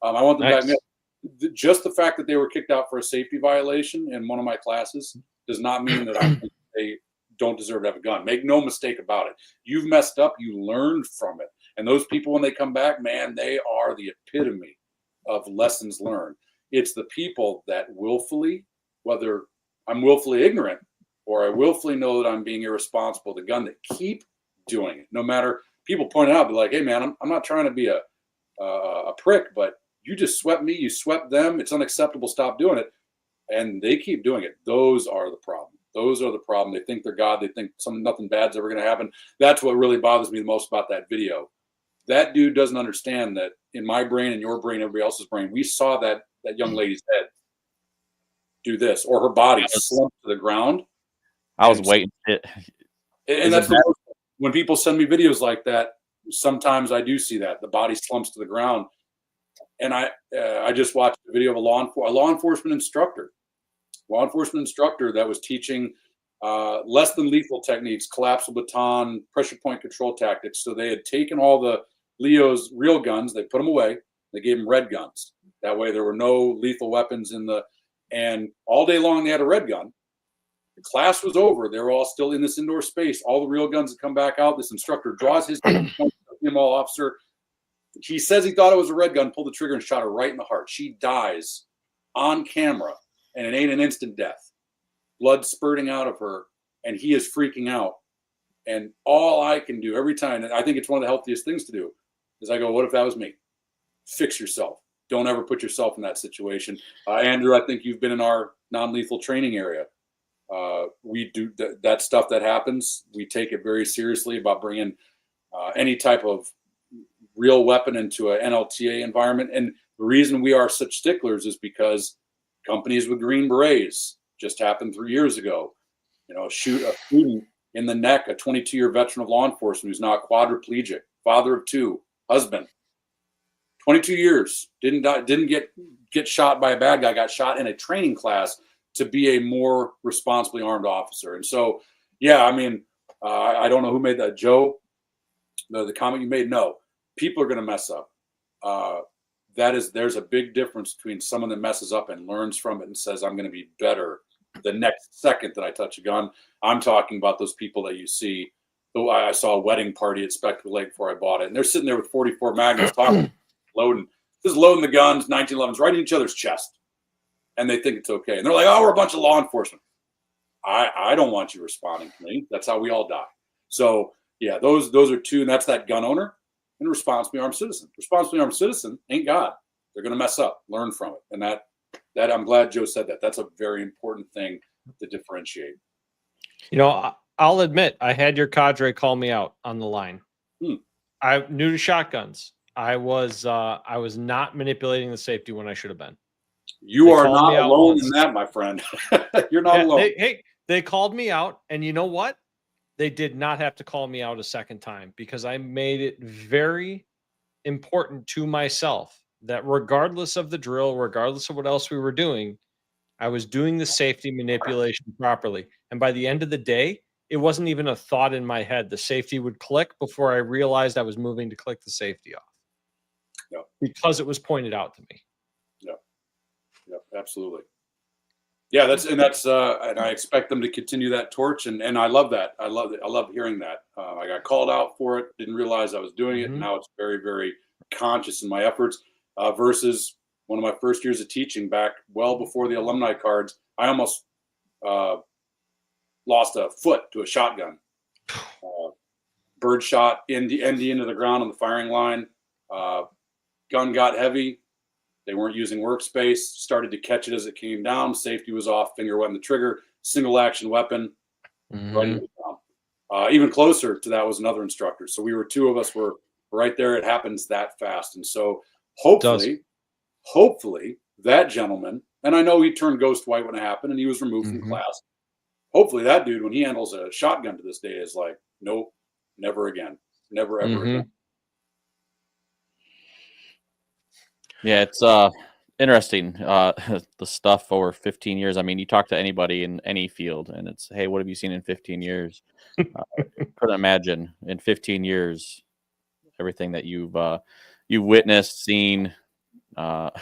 [SPEAKER 2] I want them to back me up. Just the fact that they were kicked out for a safety violation in one of my classes does not mean that I think they don't deserve to have a gun. Make no mistake about it. You've messed up. You learned from it. And those people, when they come back, man, they are the epitome of lessons learned. It's the people that willfully, whether I'm willfully ignorant or I willfully know that I'm being irresponsible with a gun, that keep doing it. No matter, people point out, be like, hey man, I'm not trying to be a prick, but you just swept me, you swept them. It's unacceptable. Stop doing it. And they keep doing it. Those are the problem. Those are the problem. They think they're God. They think nothing bad's ever going to happen. That's what really bothers me the most about that video. That dude doesn't understand that in my brain and your brain, everybody else's brain, we saw that young lady's head do this, or her body slump to the ground.
[SPEAKER 4] I was waiting.
[SPEAKER 2] And that's when people send me videos like that, sometimes I do see that the body slumps to the ground. And I just watched a video of a law enforcement instructor that was teaching less than lethal techniques, collapsible baton, pressure point control tactics. So they had taken all the Leo's real guns, they put them away, they gave them red guns. That way there were no lethal weapons and all day long they had a red gun. The class was over. They were all still in this indoor space. All the real guns had come back out. This instructor draws his gun, all officer. He says he thought it was a red gun, pulled the trigger and shot her right in the heart. She dies on camera, and it ain't an instant death. Blood spurting out of her, and he is freaking out. And all I can do every time, and I think it's one of the healthiest things to do, is I go, what if that was me? Fix yourself. Don't ever put yourself in that situation. Andrew, I think you've been in our non-lethal training area. We do that stuff that happens. We take it very seriously about bringing any type of real weapon into an NLTA environment. And the reason we are such sticklers is because companies with Green Berets, just happened 3 years ago, shoot a student in the neck, a 22-year veteran of law enforcement who's now a quadriplegic, father of two, husband, 22 years, didn't die, didn't get shot by a bad guy, got shot in a training class to be a more responsibly armed officer. And so, yeah, I mean, I don't know who made that, Joe, the comment you made. No, people are going to mess up. There's a big difference between someone that messes up and learns from it and says, I'm going to be better the next second that I touch a gun. I'm talking about those people that you see. I saw a wedding party at Spectacle Lake before I bought it, and they're sitting there with 44 Magnums talking, loading the guns, 1911s, right in each other's chest. And they think it's okay. And they're like, oh, we're a bunch of law enforcement. I don't want you responding to me. That's how we all die. So yeah, those are two, and that's that gun owner and responsibly armed citizen. Responsibly armed citizen ain't God. They're going to mess up, learn from it. And that I'm glad Joe said that. That's a very important thing to differentiate.
[SPEAKER 3] I'll admit, I had your cadre call me out on the line. I'm new to shotguns. I was not manipulating the safety when I should have been.
[SPEAKER 2] You are not alone in that, my friend. You're not alone.
[SPEAKER 3] They called me out, and you know what? They did not have to call me out a second time, because I made it very important to myself that regardless of the drill, regardless of what else we were doing, I was doing the safety manipulation properly. And by the end of the day, it wasn't even a thought in my head. The safety would click before I realized I was moving to click the safety off.
[SPEAKER 2] Yep.
[SPEAKER 3] Because it was pointed out to me.
[SPEAKER 2] Yep, absolutely. Yeah, and I expect them to continue that torch, and I love that. I love it. I love hearing that. I got called out for it, didn't realize I was doing it. And now it's very, very conscious in my efforts. Versus one of my first years of teaching back well before the alumni cards, I almost lost a foot to a shotgun. Bird shot into the ground on the firing line. Gun got heavy. They weren't using workspace, started to catch it as it came down. Safety was off, finger wet in the trigger, single action weapon. Right into the ground. Even closer to that was another instructor. So two of us were right there, it happens that fast. And so hopefully that gentleman, and I know he turned ghost white when it happened and he was removed from class. Hopefully that dude, when he handles a shotgun to this day, is like, nope, never again. Never, ever again.
[SPEAKER 4] Yeah, it's interesting. The stuff over 15 years. I mean, you talk to anybody in any field and it's, hey, what have you seen in 15 years? Couldn't imagine in 15 years everything that you've witnessed, seen, on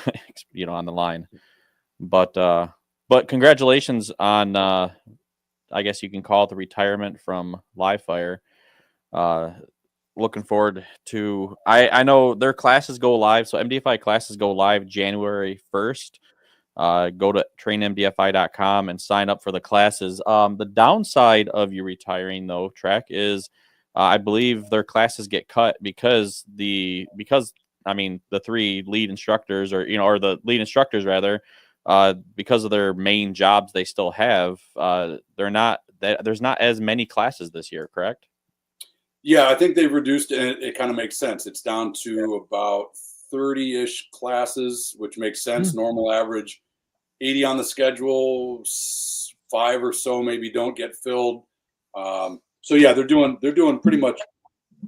[SPEAKER 4] the line. But congratulations on I guess you can call it the retirement from live fire. Looking forward to, I know their classes go live. So MDFI classes go live January 1st. Go to trainmdfi.com and sign up for the classes. The downside of you retiring though, Trek, is I believe their classes get cut because the three lead instructors or the lead instructors rather, because of their main jobs they still have, there's not as many classes this year, correct?
[SPEAKER 2] Yeah, I think they've reduced it, and it kind of makes sense. It's down to about 30-ish classes, which makes sense. Normal average 80 on the schedule, 5 or so maybe don't get filled. So yeah, they're doing pretty much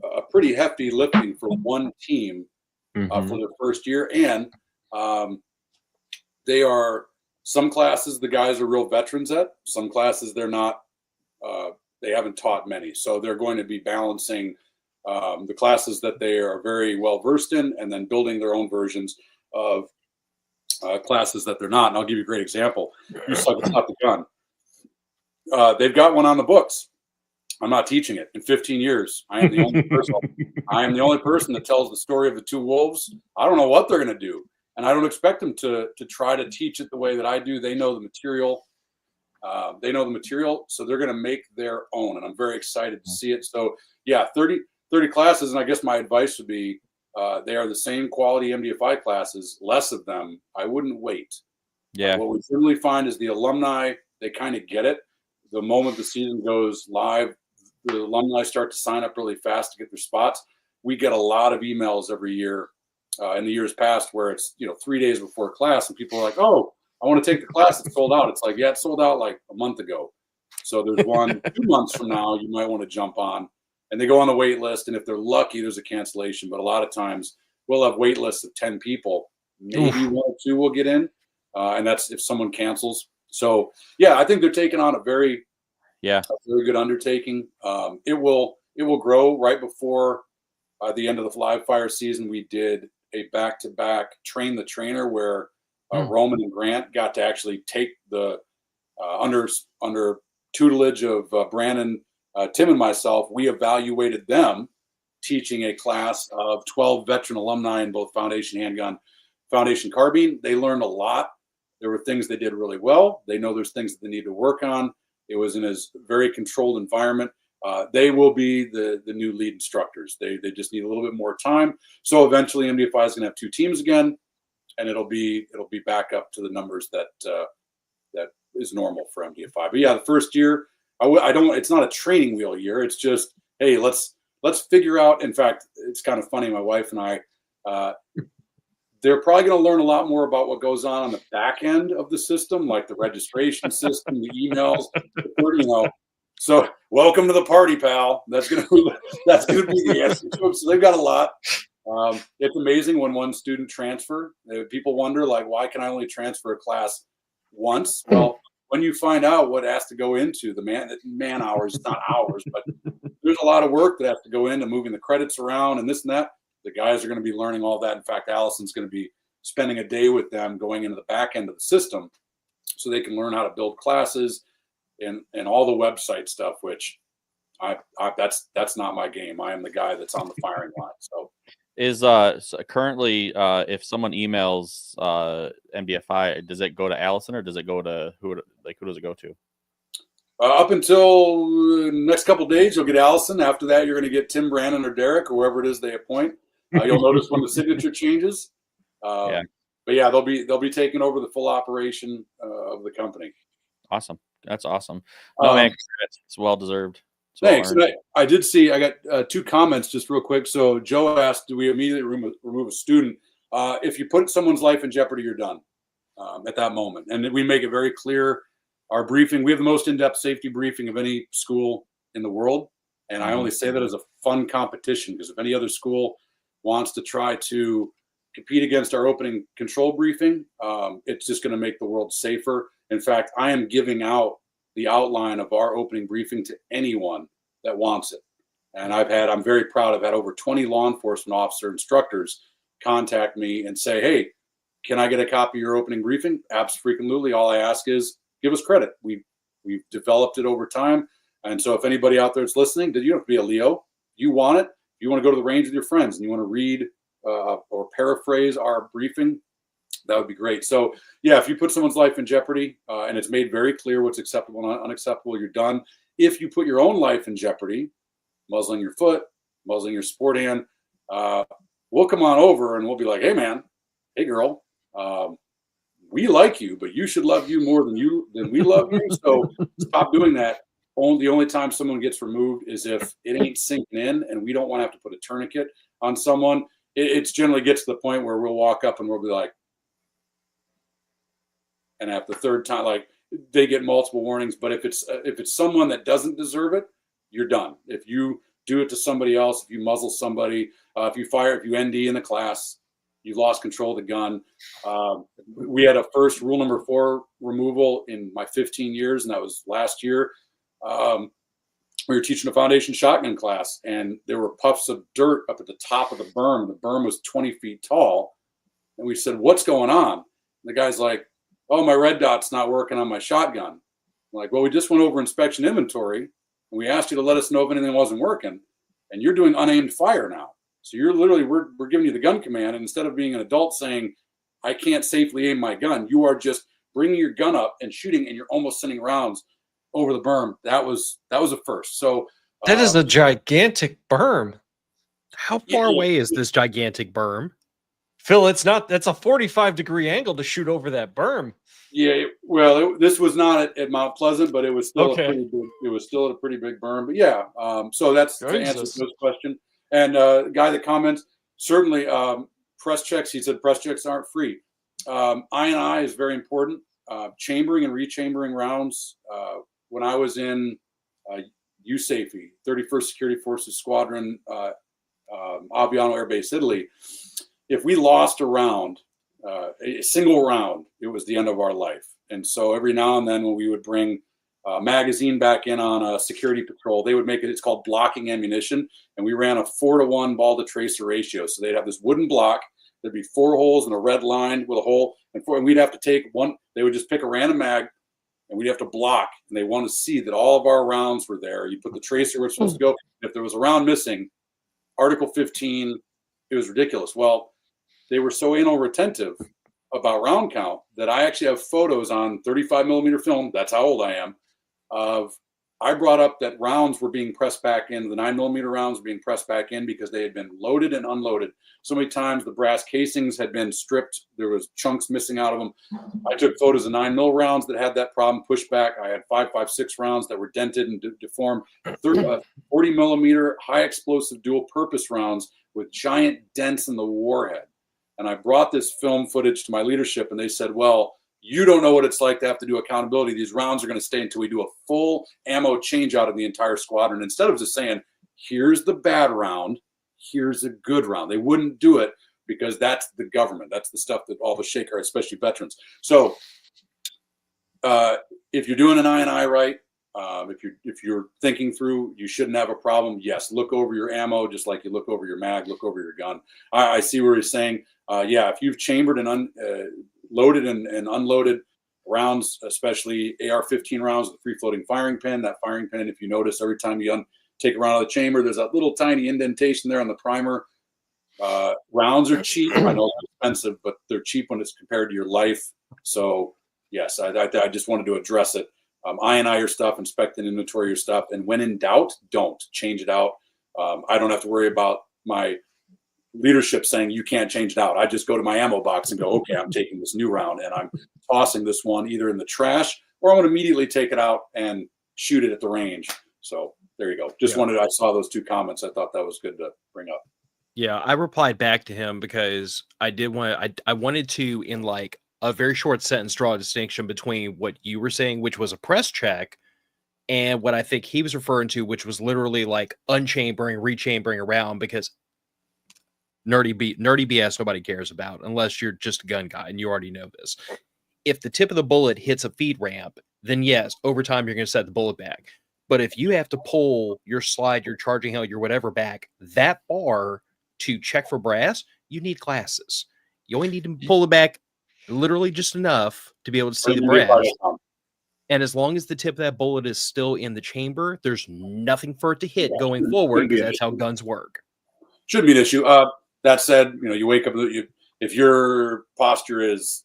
[SPEAKER 2] a pretty hefty lifting for one team for their first year, and they are, some classes the guys are real veterans at, some classes they're not. They haven't taught many, so they're going to be balancing the classes that they are very well versed in, and then building their own versions of classes that they're not. And I'll give you a great example. You suck, it's not the gun. They've got one on the books. I'm not teaching it. In 15 years, I am the only person. I am the only person that tells the story of the two wolves. I don't know what they're going to do, and I don't expect them to try to teach it the way that I do. They know the material. So they're going to make their own, and I'm very excited to see it. So yeah, 30 classes, and I guess my advice would be, they are the same quality MDFI classes, less of them. I wouldn't wait.
[SPEAKER 4] Yeah.
[SPEAKER 2] What we generally find is the alumni, they kind of get it. The moment the season goes live, the alumni start to sign up really fast to get their spots. We get a lot of emails every year in the years past where it's 3 days before class, and people are like, "Oh, I want to take the class. It's sold out." It's like, yeah, it sold out like a month ago. So there's one 2 months from now you might want to jump on, and they go on the wait list. And if they're lucky, there's a cancellation. But a lot of times we'll have wait lists of 10 people. Maybe 1 or 2 will get in. And that's if someone cancels. So yeah, I think they're taking on a very good undertaking. It will grow. Right before the end of the live fire season, we did a back-to-back train the trainer where Roman and Grant got to actually take the under tutelage of Brandon, Tim, and myself. We evaluated them teaching a class of 12 veteran alumni in both Foundation Handgun, Foundation Carbine. They learned a lot. There were things they did really well. They know there's things that they need to work on. It was in a very controlled environment. They will be the new lead instructors. They just need a little bit more time. So eventually MDFI is going to have 2 teams again, and it'll be back up to the numbers that is normal for MDFI. But yeah, the first year, I don't. It's not a training wheel year. It's just, hey, let's figure out. In fact, it's kind of funny. My wife and I, they're probably going to learn a lot more about what goes on the back end of the system, like the registration system, the emails, So welcome to the party, pal. That's gonna be the answer to them. So they've got a lot. It's amazing when one student transfer. People wonder, like, why can I only transfer a class once? Well, when you find out what has to go into the man hours, it's not hours, but there's a lot of work that has to go into moving the credits around and this and that. The guys are going to be learning all that. In fact, Allison's going to be spending a day with them going into the back end of the system so they can learn how to build classes and all the website stuff, which that's not my game. I am the guy that's on the firing line. So
[SPEAKER 4] is currently if someone emails MDFI, does it go to Allison or does it go to who does it go to?
[SPEAKER 2] Up until next couple of days, you'll get Allison. After that, you're going to get Tim, Brandon, or Derek, or whoever it is they appoint. You'll notice when the signature changes. But yeah, they'll be taking over the full operation of the company.
[SPEAKER 4] Awesome. That's awesome. No, man, it's well deserved. It's well
[SPEAKER 2] Thanks.
[SPEAKER 4] earned.
[SPEAKER 2] And I did see, I got 2 comments just real quick. So Joe asked, do we immediately remove a student? If you put someone's life in jeopardy, you're done at that moment. And we make it very clear. Our briefing, we have the most in-depth safety briefing of any school in the world. And I only say that as a fun competition, because if any other school wants to try to compete against our opening control briefing, it's just going to make the world safer. In fact, I am giving out the outline of our opening briefing to anyone that wants it. And I'm very proud. I've had over 20 law enforcement officer instructors contact me and say, hey, can I get a copy of your opening briefing? Absolutely. All I ask is give us credit. We've developed it over time. And so if anybody out there is listening, you don't have to be a Leo. You want it. You want to go to the range with your friends and you want to read or paraphrase our briefing, that would be great. So yeah, if you put someone's life in jeopardy and it's made very clear what's acceptable and unacceptable, you're done. If you put your own life in jeopardy, muzzling your foot, muzzling your sport hand, we'll come on over and we'll be like, hey man, hey girl, we like you, but you should love you more than we love you. So stop doing that. The only time someone gets removed is if it ain't sinking in and we don't want to have to put a tourniquet on someone. It generally gets to the point where we'll walk up and we'll be like, and at the third time, like they get multiple warnings. But if it's someone that doesn't deserve it, you're done. If you do it to somebody else, if you muzzle somebody, if you ND in the class, you've lost control of the gun. We had a first rule number 4 removal in my 15 years, and that was last year. We were teaching a foundation shotgun class, and there were puffs of dirt up at the top of the berm. The berm was 20 feet tall. And we said, what's going on? And the guy's like, oh, my red dot's not working on my shotgun. I'm like, well, we just went over inspection inventory, and we asked you to let us know if anything wasn't working. And you're doing unaimed fire now. So you're literally, we're giving you the gun command. And instead of being an adult saying, I can't safely aim my gun, you are just bringing your gun up and shooting, and you're almost sending rounds over the berm. That was a first. So
[SPEAKER 3] that is a gigantic berm.
[SPEAKER 1] How far away is this gigantic berm?
[SPEAKER 3] Phil, that's a 45-degree angle to shoot over that berm.
[SPEAKER 2] Yeah, well, this was not at Mount Pleasant, but it was still a pretty big berm. But yeah, so that's to answer this question. And guy that comments, certainly press checks. He said press checks aren't free. I&I is very important. Chambering and rechambering rounds. When I was in USAFE, 31st Security Forces Squadron, Aviano Air Base, Italy, if we lost a round, a single round, it was the end of our life. And so every now and then when we would bring a magazine back in on a security patrol, they would make it, it's called blocking ammunition. And we ran a 4-to-1 ball to tracer ratio. So they'd have this wooden block. There'd be 4 holes and a red line with a hole. And we'd have to take one. They would just pick a random mag, and we'd have to block. And they want to see that all of our rounds were there. You put the tracer where it's supposed to go. If there was a round missing, Article 15, it was ridiculous. Well, they were so anal retentive about round count that I actually have photos on 35 millimeter film. That's how old I am. I brought up that rounds were being pressed back in. The 9 millimeter rounds were being pressed back in because they had been loaded and unloaded. So many times the brass casings had been stripped. There was chunks missing out of them. I took photos of 9 mil rounds that had that problem pushed back. I had 5.56 rounds that were dented and deformed. 40 millimeter high explosive dual purpose rounds with giant dents in the warhead. And I brought this film footage to my leadership, and they said, well, you don't know what it's like to have to do accountability. These rounds are going to stay until we do a full ammo change out of the entire squadron. Instead of just saying, here's the bad round, here's a good round. They wouldn't do it because that's the government. That's the stuff that all the shaker, especially veterans. So if you're doing an I&I right, if you're thinking through, you shouldn't have a problem. Yes, look over your ammo just like you look over your mag, look over your gun. I see where he's saying, if you've chambered and loaded and unloaded rounds, especially AR-15 rounds with a free-floating firing pin. That firing pin, if you notice, every time you take a round out of the chamber, there's that little tiny indentation there on the primer. Rounds are cheap. I know they're expensive, but they're cheap when it's compared to your life. So, yes, I just wanted to address it. I&I your stuff, inspect and inventory your stuff, and when in doubt, don't change it out. I don't have to worry about my leadership saying you can't change it out. I just go to my ammo box and go, okay, I'm taking this new round and I'm tossing this one either in the trash or I'm going to immediately take it out and shoot it at the range. So there you go. Just wanted, I saw those 2 comments. I thought that was good to bring up.
[SPEAKER 1] Yeah, I replied back to him because I wanted to, in like a very short sentence, draw a distinction between what you were saying, which was a press check, and what I think he was referring to, which was literally like unchambering, rechambering around, because nerdy BS nobody cares about unless you're just a gun guy, and you already know this. If the tip of the bullet hits a feed ramp, then yes, over time you're going to set the bullet back. But if you have to pull your slide, your charging held, your whatever back that far to check for brass, you need glasses. You only need to pull it back literally just enough to be able to see the brass. And as long as the tip of that bullet is still in the chamber, there's nothing for it to hit going forward, because that's how guns work.
[SPEAKER 2] Shouldn't be an issue. That said, you wake up, if your posture is,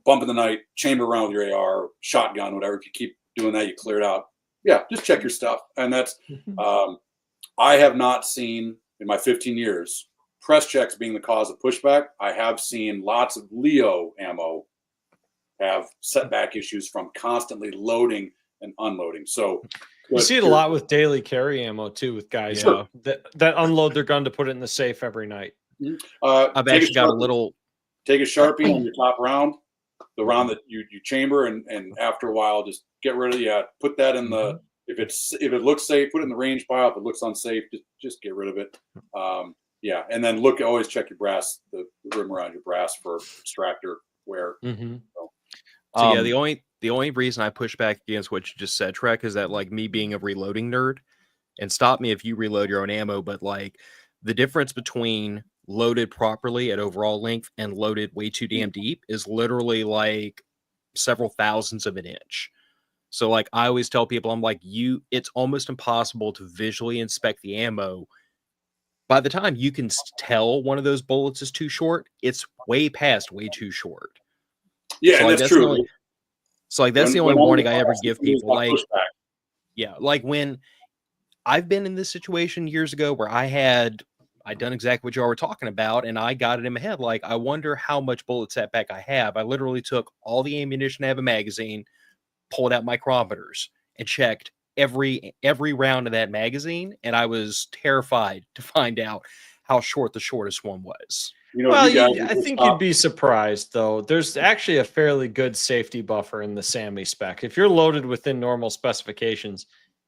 [SPEAKER 2] bump in the night, chamber around with your AR, shotgun, whatever, if you keep doing that, you clear it out. Yeah, just check your stuff. And that's, I have not seen in my 15 years, press checks being the cause of pushback. I have seen lots of Leo ammo have setback issues from constantly loading and unloading. So
[SPEAKER 3] you see it a lot with daily carry ammo too, with guys that unload their gun to put it in the safe every night.
[SPEAKER 1] I've actually got a little.
[SPEAKER 2] Take a Sharpie on your top round, the round that you chamber, and after a while, just get rid of put that in the, if it looks safe, put it in the range pile. If it looks unsafe, just get rid of it. And then always check your brass, the rim around your brass for extractor wear.
[SPEAKER 1] So yeah, the only reason I push back against what you just said, Trek, is that like me being a reloading nerd, and stop me if you reload your own ammo, but like the difference between loaded properly at overall length and loaded way too damn deep is literally like several thousandths of an inch. So like I always tell people, I'm like, it's almost impossible to visually inspect the ammo. By the time you can tell one of those bullets is too short, it's way past way too short.
[SPEAKER 2] Yeah,
[SPEAKER 1] so, like,
[SPEAKER 2] that's true.
[SPEAKER 1] That's the only warning I ever give people. Like, like when I've been in this situation years ago where I'd done exactly what y'all were talking about, and I got it in my head. Like, I wonder how much bullet setback I have. I literally took all the ammunition I have in a magazine, pulled out micrometers, and checked every round of that magazine, and I was terrified to find out how short the shortest one was.
[SPEAKER 3] I think you'd be surprised, though. There's actually a fairly good safety buffer in the SAMI spec. If you're loaded within normal specifications,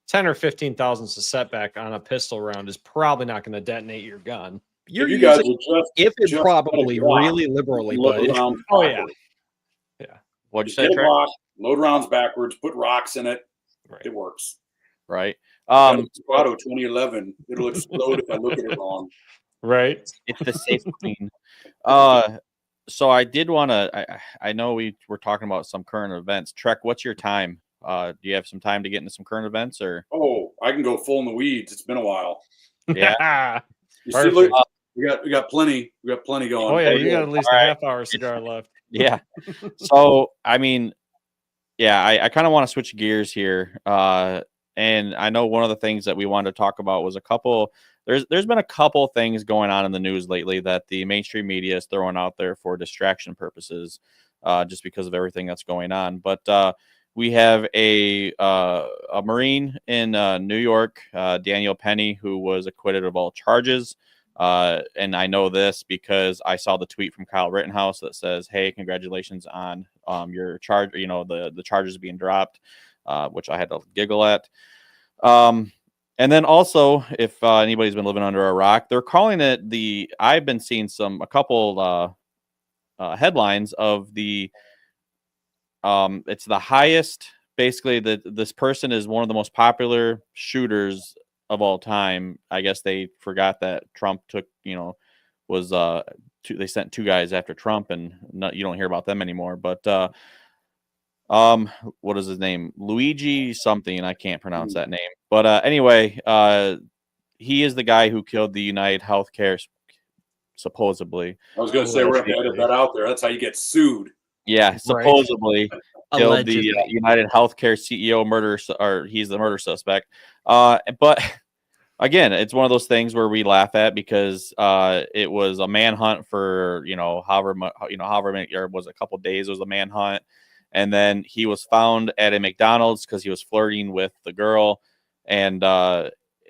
[SPEAKER 3] 10 or 15 thousandths of setback on a pistol round is probably not going to detonate your gun.
[SPEAKER 1] If it's probably really liberally, but
[SPEAKER 3] oh yeah.
[SPEAKER 4] What'd you say, Trey?
[SPEAKER 2] Load rounds backwards, put rocks in it.
[SPEAKER 3] Right.
[SPEAKER 2] It works.
[SPEAKER 4] Right.
[SPEAKER 2] Auto 2011. It'll explode if I look at it wrong.
[SPEAKER 3] Right.
[SPEAKER 4] It's the safe clean. So I did want to, I know we were talking about some current events. Trek, what's your time? Do you have some time to get into some current events, or?
[SPEAKER 2] Oh, I can go full in the weeds. It's been a while.
[SPEAKER 4] Yeah.
[SPEAKER 2] You see, look, we got plenty. We got plenty going.
[SPEAKER 3] Oh yeah, you got at least a half-hour cigar left.
[SPEAKER 4] Yeah. So I mean, yeah, I kind of want to switch gears here. And I know one of the things that we wanted to talk about was there's been a couple things going on in the news lately that the mainstream media is throwing out there for distraction purposes, just because of everything that's going on. But we have a Marine in New York, Daniel Penny, who was acquitted of all charges. And I know this because I saw the tweet from Kyle Rittenhouse that says, "Hey, congratulations on your charge. The charges being dropped," which I had to giggle at. And then also, if anybody's been living under a rock, they're calling it I've been seeing a couple headlines of it's the highest, basically this person is one of the most popular shooters of all time. I guess they forgot that Trump they sent 2 guys after Trump, and you don't hear about them anymore. But what is his name? Luigi something. I can't pronounce that name. But anyway, he is the guy who killed the United Healthcare, supposedly.
[SPEAKER 2] I was going to say, we're going to edit that out there. That's how you get sued.
[SPEAKER 4] Yeah, supposedly killed the United Healthcare CEO or he's the murder suspect. But again, it's one of those things where we laugh at because it was a manhunt for however many, or was a couple days. It was a manhunt. And then he was found at a McDonald's because he was flirting with the girl. And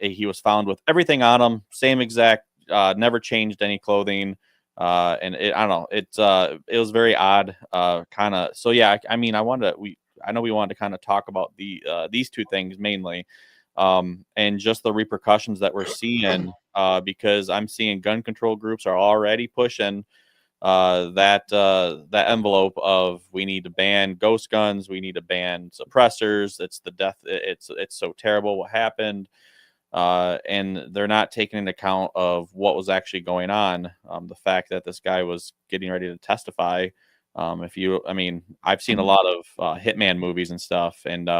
[SPEAKER 4] he was found with everything on him, same exact, never changed any clothing. And I don't know, it was very odd, kind of. So yeah, I mean, I know we wanted to kind of talk about these two things mainly, and just the repercussions that we're seeing, because I'm seeing gun control groups are already pushing that envelope of, we need to ban ghost guns, we need to ban suppressors. It's the death. It's so terrible what happened. And they're not taking into account of what was actually going on. The fact that this guy was getting ready to testify. I mean, I've seen a lot of hitman movies and stuff, and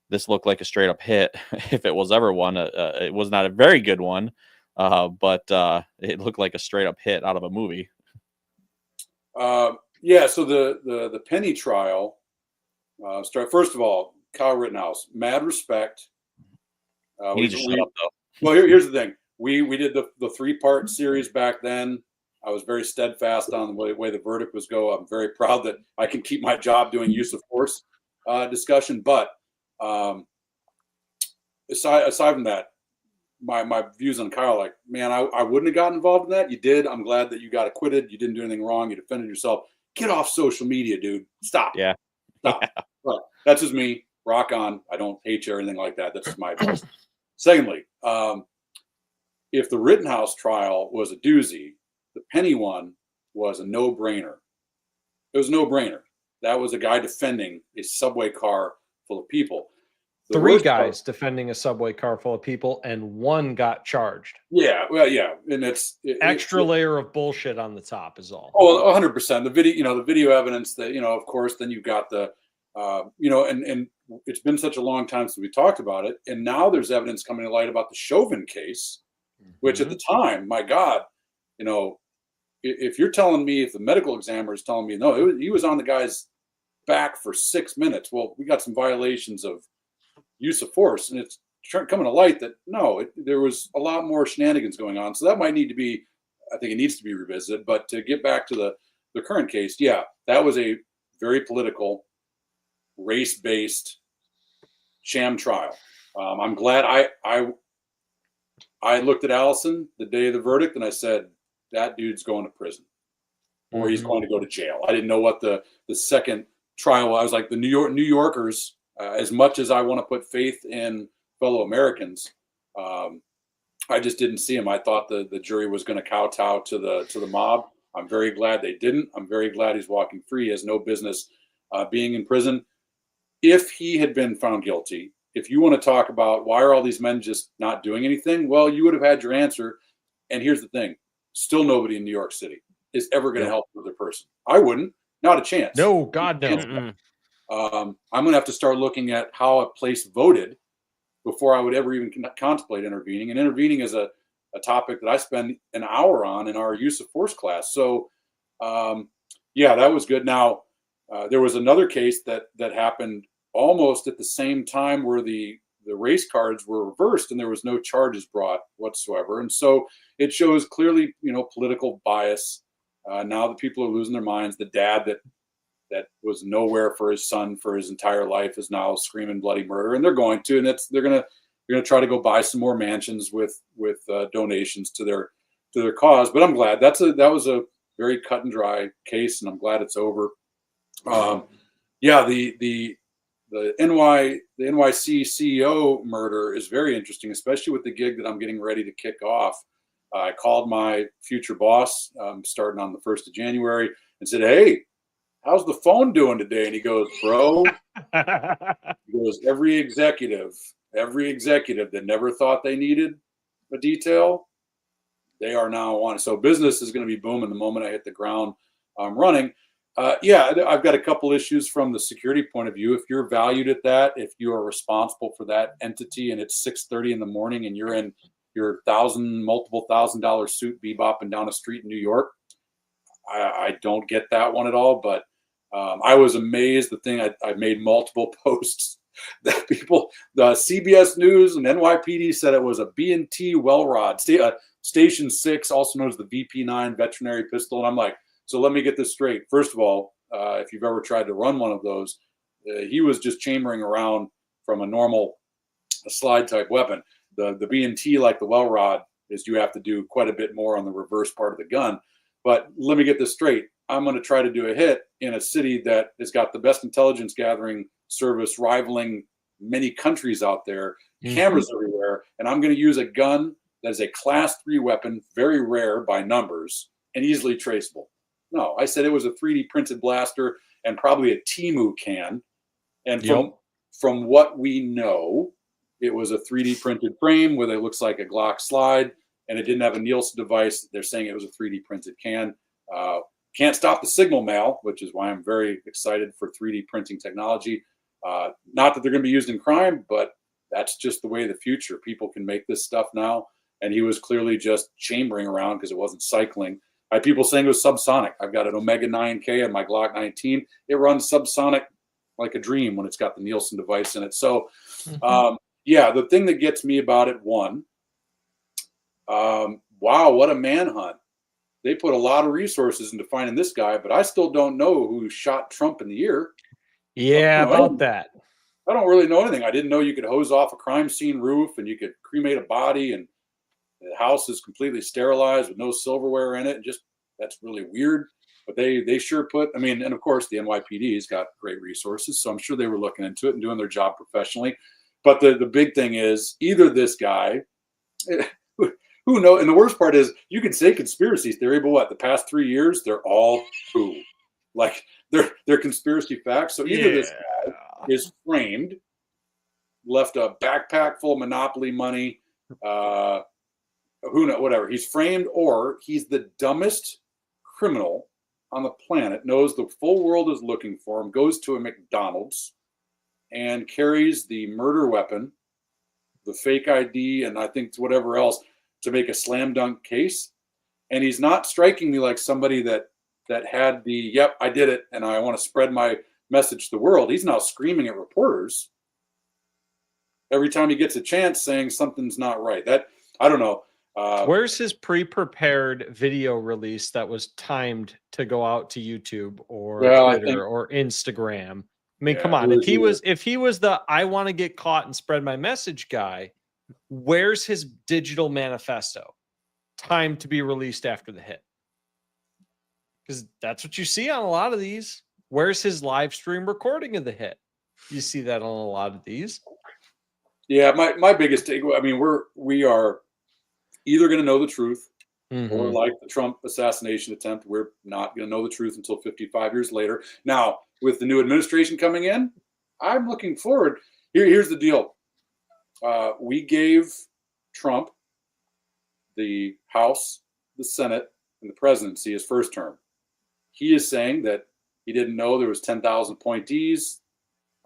[SPEAKER 4] this looked like a straight up hit. If it was ever one, it was not a very good one, but it looked like a straight up hit out of a movie.
[SPEAKER 2] Yeah. So the Penny trial. First of all, Kyle Rittenhouse, mad respect.
[SPEAKER 4] You need to shut up, though.
[SPEAKER 2] Well, here's the thing. We did the 3-part series back then. I was very steadfast on the way the verdict was go. I'm very proud that I can keep my job doing use of force discussion. But aside from that, my views on Kyle, like, man, I wouldn't have gotten involved in that. You did. I'm glad that you got acquitted. You didn't do anything wrong. You defended yourself. Get off social media, dude. Stop.
[SPEAKER 4] Yeah.
[SPEAKER 2] Stop.
[SPEAKER 4] Yeah.
[SPEAKER 2] But that's just me. Rock on. I don't hate you or anything like that. That's just my advice. Secondly, if the Rittenhouse trial was a doozy, the Penny one was a no-brainer. It was a no-brainer. That was a guy defending a subway car full of people. The
[SPEAKER 3] 3 guys defending a subway car full of people, and 1 got charged.
[SPEAKER 2] Yeah, well, yeah, and
[SPEAKER 3] extra layer of bullshit on the top is all.
[SPEAKER 2] Oh, 100%. The video, the video evidence that, of course, then you've got the, and it's been such a long time since we talked about it, and now there's evidence coming to light about the Chauvin case, which at the time, my God, if you're telling me, if the medical examiner is telling me, no, he was on the guy's back for 6 minutes, well, we got some violations of use of force, and it's coming to light that no, there was a lot more shenanigans going on. So that might need to be, I think it needs to be revisited. But to get back to the current case, yeah, that was a very political, race-based sham trial. I'm glad I looked at Allison the day of the verdict and I said, that dude's going to prison, or he's going to go to jail. I didn't know what the second trial was. I was like, the New Yorkers, as much as I want to put faith in fellow Americans, I just didn't see him. I thought the jury was going to kowtow to the mob. I'm very glad they didn't. I'm very glad he's walking free. He has no business being in prison. If he had been found guilty, if you want to talk about why are all these men just not doing anything, well, you would have had your answer. And here's the thing. Still nobody in New York City is ever going to help another person. I wouldn't. Not a chance.
[SPEAKER 3] No, God, no.
[SPEAKER 2] I'm going to have to start looking at how a place voted before I would ever even contemplate intervening. And intervening is a topic that I spend an hour on in our use of force class. So, yeah, that was good. Now, there was another case that happened almost at the same time where the race cards were reversed and there was no charges brought whatsoever. And so it shows clearly, political bias. Now that people are losing their minds, the dad that was nowhere for his son for his entire life is now screaming bloody murder, and they're going to, and they're gonna try to go buy some more mansions with donations to their cause. But I'm glad that was a very cut and dry case, and I'm glad it's over. Yeah, the NYC CEO murder is very interesting, especially with the gig that I'm getting ready to kick off. I called my future boss, starting on the 1st of January, and said, "Hey, how's the phone doing today?" And he goes, "Bro," he goes, every executive that never thought they needed a detail, they are now on. So business is going to be booming the moment I hit the ground running. Yeah, I've got a couple issues from the security point of view. If you're valued at that, if you are responsible for that entity and it's 6:30 in the morning and you're in your multiple $1,000 suit bebopping down a street in New York, I don't get that one at all. But I was amazed. The thing I made multiple posts that the CBS News and NYPD said it was a B&T well rod, Station 6, also known as the VP9 veterinary pistol. And I'm like, so let me get this straight. First of all, if you've ever tried to run one of those, he was just chambering around from a normal slide type weapon. The B&T, like the well rod, is you have to do quite a bit more on the reverse part of the gun. But let me get this straight. I'm going to try to do a hit in a city that has got the best intelligence gathering service rivaling many countries out there, cameras everywhere, and I'm going to use a gun that is a class 3 weapon, very rare by numbers, and easily traceable. No, I said it was a 3D printed blaster and probably a Temu can. And from what we know, it was a 3D printed frame with it looks like a Glock slide, and it didn't have a Nielsen device. They're saying it was a 3D printed can. Can't stop the signal mail, which is why I'm very excited for 3D printing technology. Not that they're going to be used in crime, but that's just the way of the future. People can make this stuff now. And he was clearly just chambering around because it wasn't cycling. I had people saying it was subsonic. I've got an Omega 9K on my Glock 19. It runs subsonic like a dream when it's got the Nielsen device in it. So, the thing that gets me about it, one, wow, what a manhunt. They put a lot of resources into finding this guy, but I still don't know who shot Trump in the ear.
[SPEAKER 3] Yeah, about that.
[SPEAKER 2] I don't really know anything. I didn't know you could hose off a crime scene roof and you could cremate a body, and the house is completely sterilized with no silverware in it. And just, that's really weird. But they sure put, and of course the NYPD's got great resources, so I'm sure they were looking into it and doing their job professionally. But the big thing is either this guy, who knows? And the worst part is you can say conspiracy theory, but what? The past 3 years, they're all true. Like they're conspiracy facts. So either this guy is framed, left a backpack full of Monopoly money, who knows, whatever. He's framed, or he's the dumbest criminal on the planet, knows the full world is looking for him, goes to a McDonald's and carries the murder weapon, the fake ID, and I think whatever else to make a slam dunk case. And he's not striking me like somebody that had the, yep, I did it, and I want to spread my message to the world. He's now screaming at reporters every time he gets a chance, saying something's not right. That, I don't know.
[SPEAKER 3] Where's his pre-prepared video release that was timed to go out to YouTube or Twitter or Instagram? I mean, come on. If he was the I want to get caught and spread my message guy, where's his digital manifesto timed to be released after the hit? Because that's what you see on a lot of these. Where's his live stream recording of the hit? You see that on a lot of these.
[SPEAKER 2] Yeah, my biggest takeaway, we are either going to know the truth, or like the Trump assassination attempt, we're not going to know the truth until 55 years later. Now, with the new administration coming in, I'm looking forward. Here's the deal. We gave Trump the House, the Senate, and the presidency his first term. He is saying that he didn't know there was 10,000 appointees.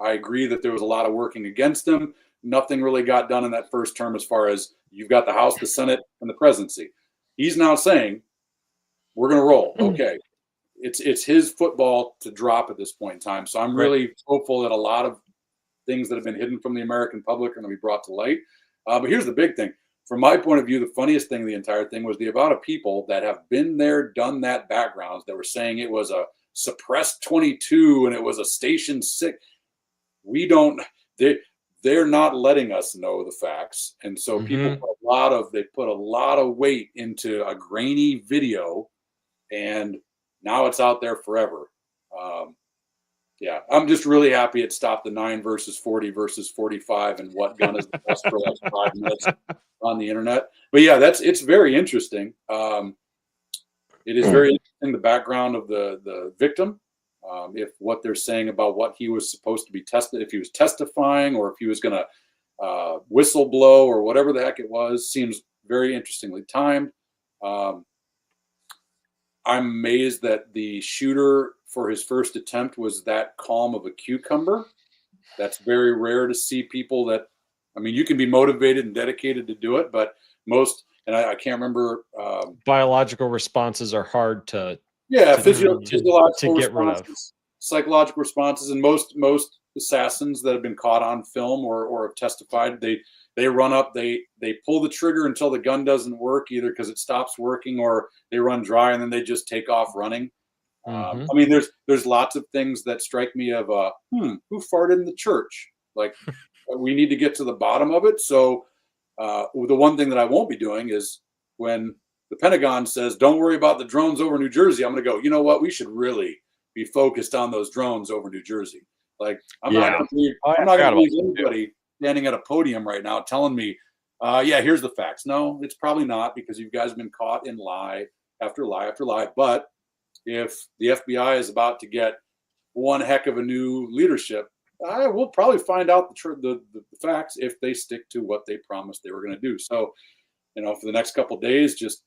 [SPEAKER 2] I agree that there was a lot of working against him. Nothing really got done in that first term as far as you've got the House, the Senate, and the presidency. He's now saying, we're going to roll. Okay. It's his football to drop at this point in time. So I'm really hopeful that a lot of things that have been hidden from the American public are going to be brought to light. But here's the big thing. From my point of view, the funniest thing of the entire thing was the amount of people that have been there, done that backgrounds that were saying it was a suppressed 22 and it was a station 6. They're not letting us know the facts. And so people put a lot of weight into a grainy video, and now it's out there forever. I'm just really happy it stopped the 9 versus 40 versus 45 and what gun is the best for like 5 minutes on the internet. But yeah, it's very interesting. It is very interesting, the background of the victim. If what they're saying about what he was supposed to be tested, if he was testifying or if he was going to whistle blow or whatever the heck it was, seems very interestingly timed. I'm amazed that the shooter for his first attempt was that calm of a cucumber. That's very rare to see people that, you can be motivated and dedicated to do it, but most, and I can't remember.
[SPEAKER 3] Biological responses are hard to
[SPEAKER 2] physiological
[SPEAKER 3] get rid of.
[SPEAKER 2] Psychological responses, and most assassins that have been caught on film or have testified, they run up, they pull the trigger until the gun doesn't work, either because it stops working or they run dry and then they just take off running. There's lots of things that strike me of who farted in the church? Like we need to get to the bottom of it. So the one thing that I won't be doing is when the Pentagon says, don't worry about the drones over New Jersey, I'm going to go, you know what? We should really be focused on those drones over New Jersey. Like, I'm not going to believe anybody standing at a podium right now telling me, yeah, here's the facts. No, it's probably not, because you guys have been caught in lie after lie after lie. But if the FBI is about to get one heck of a new leadership, I will probably find out the facts if they stick to what they promised they were going to do. So, you know, for the next couple of days, just